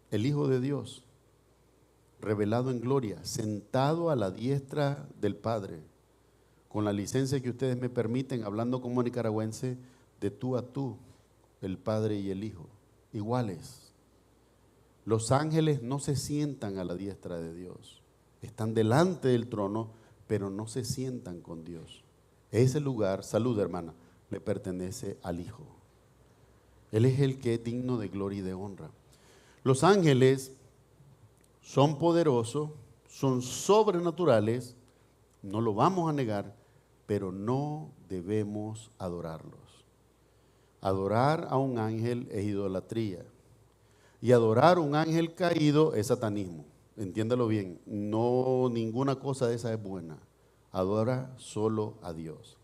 el Hijo de Dios, revelado en gloria, sentado a la diestra del Padre, con la licencia que ustedes me permiten, hablando como nicaragüense, de tú a tú, el Padre y el Hijo, iguales. Los ángeles no se sientan a la diestra de Dios, están delante del trono, pero no se sientan con Dios. Ese lugar, salud hermana, le pertenece al Hijo. Él es el que es digno de gloria y de honra. Los ángeles son poderosos, son sobrenaturales, no lo vamos a negar, pero no debemos adorarlos. Adorar a un ángel es idolatría. Y adorar a un ángel caído es satanismo. Entiéndalo bien, no, ninguna cosa de esa es buena. Adora solo a Dios.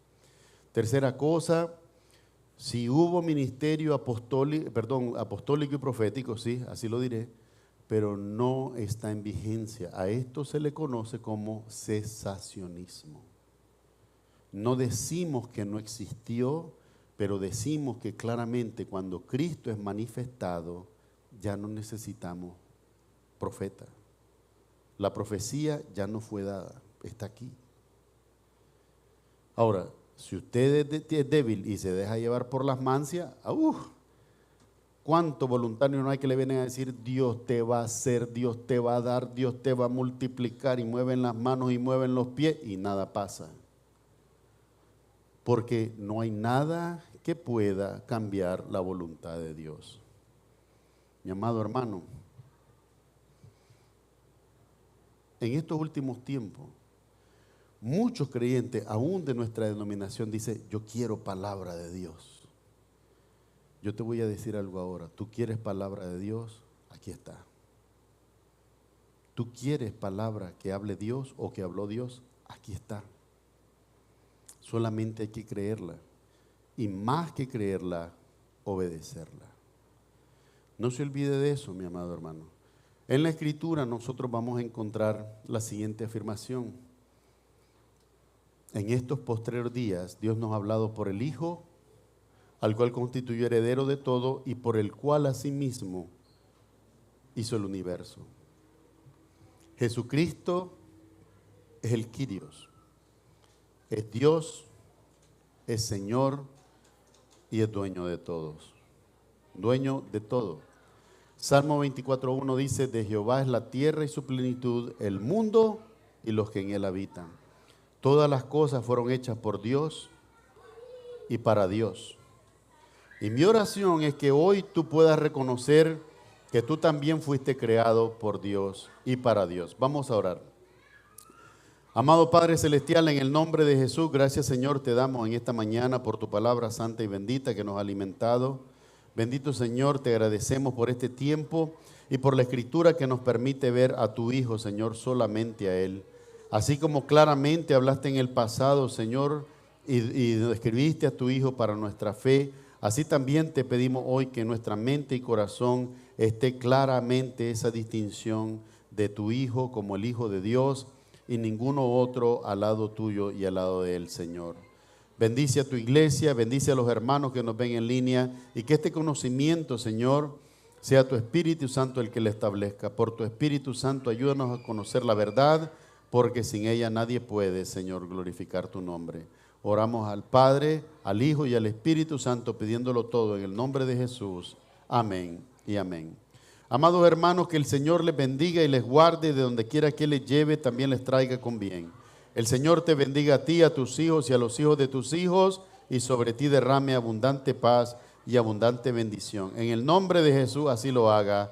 Tercera cosa, si hubo ministerio apostólico y profético, sí, así lo diré, pero no está en vigencia. A esto se le conoce como cesacionismo. No decimos que no existió, pero decimos que claramente cuando Cristo es manifestado, ya no necesitamos profeta. La profecía ya no fue dada, está aquí. Ahora, si usted es débil y se deja llevar por las mancias, ¿cuánto voluntario no hay que le vienen a decir Dios te va a hacer, Dios te va a dar, Dios te va a multiplicar y mueven las manos y mueven los pies y nada pasa? Porque no hay nada que pueda cambiar la voluntad de Dios. Mi amado hermano, en estos últimos tiempos, muchos creyentes, aún de nuestra denominación, dicen, yo quiero palabra de Dios. Yo te voy a decir algo ahora. ¿Tú quieres palabra de Dios? Aquí está. ¿Tú quieres palabra que hable Dios o que habló Dios? Aquí está. Solamente hay que creerla. Y más que creerla, obedecerla. No se olvide de eso, mi amado hermano. En la Escritura nosotros vamos a encontrar la siguiente afirmación. En estos postreros días, Dios nos ha hablado por el Hijo, al cual constituyó heredero de todo y por el cual asimismo hizo el universo. Jesucristo es el Kyrios, es Dios, es Señor y es dueño de todos, dueño de todo. Salmo 24:1 dice, de Jehová es la tierra y su plenitud, el mundo y los que en él habitan. Todas las cosas fueron hechas por Dios y para Dios. Y mi oración es que hoy tú puedas reconocer que tú también fuiste creado por Dios y para Dios. Vamos a orar. Amado Padre Celestial, en el nombre de Jesús, gracias Señor te damos en esta mañana por tu palabra santa y bendita que nos ha alimentado. Bendito Señor, te agradecemos por este tiempo y por la escritura que nos permite ver a tu Hijo, Señor, solamente a Él. Así como claramente hablaste en el pasado, Señor, y describiste a tu Hijo para nuestra fe, así también te pedimos hoy que en nuestra mente y corazón esté claramente esa distinción de tu Hijo como el Hijo de Dios y ninguno otro al lado tuyo y al lado de Él, Señor. Bendice a tu iglesia, bendice a los hermanos que nos ven en línea y que este conocimiento, Señor, sea tu Espíritu Santo el que le establezca. Por tu Espíritu Santo, ayúdanos a conocer la verdad, porque sin ella nadie puede, Señor, glorificar tu nombre. Oramos al Padre, al Hijo y al Espíritu Santo, pidiéndolo todo en el nombre de Jesús. Amén y amén. Amados hermanos, que el Señor les bendiga y les guarde, de donde quiera que les lleve, también les traiga con bien. El Señor te bendiga a ti, a tus hijos y a los hijos de tus hijos, y sobre ti derrame abundante paz y abundante bendición. En el nombre de Jesús así lo haga.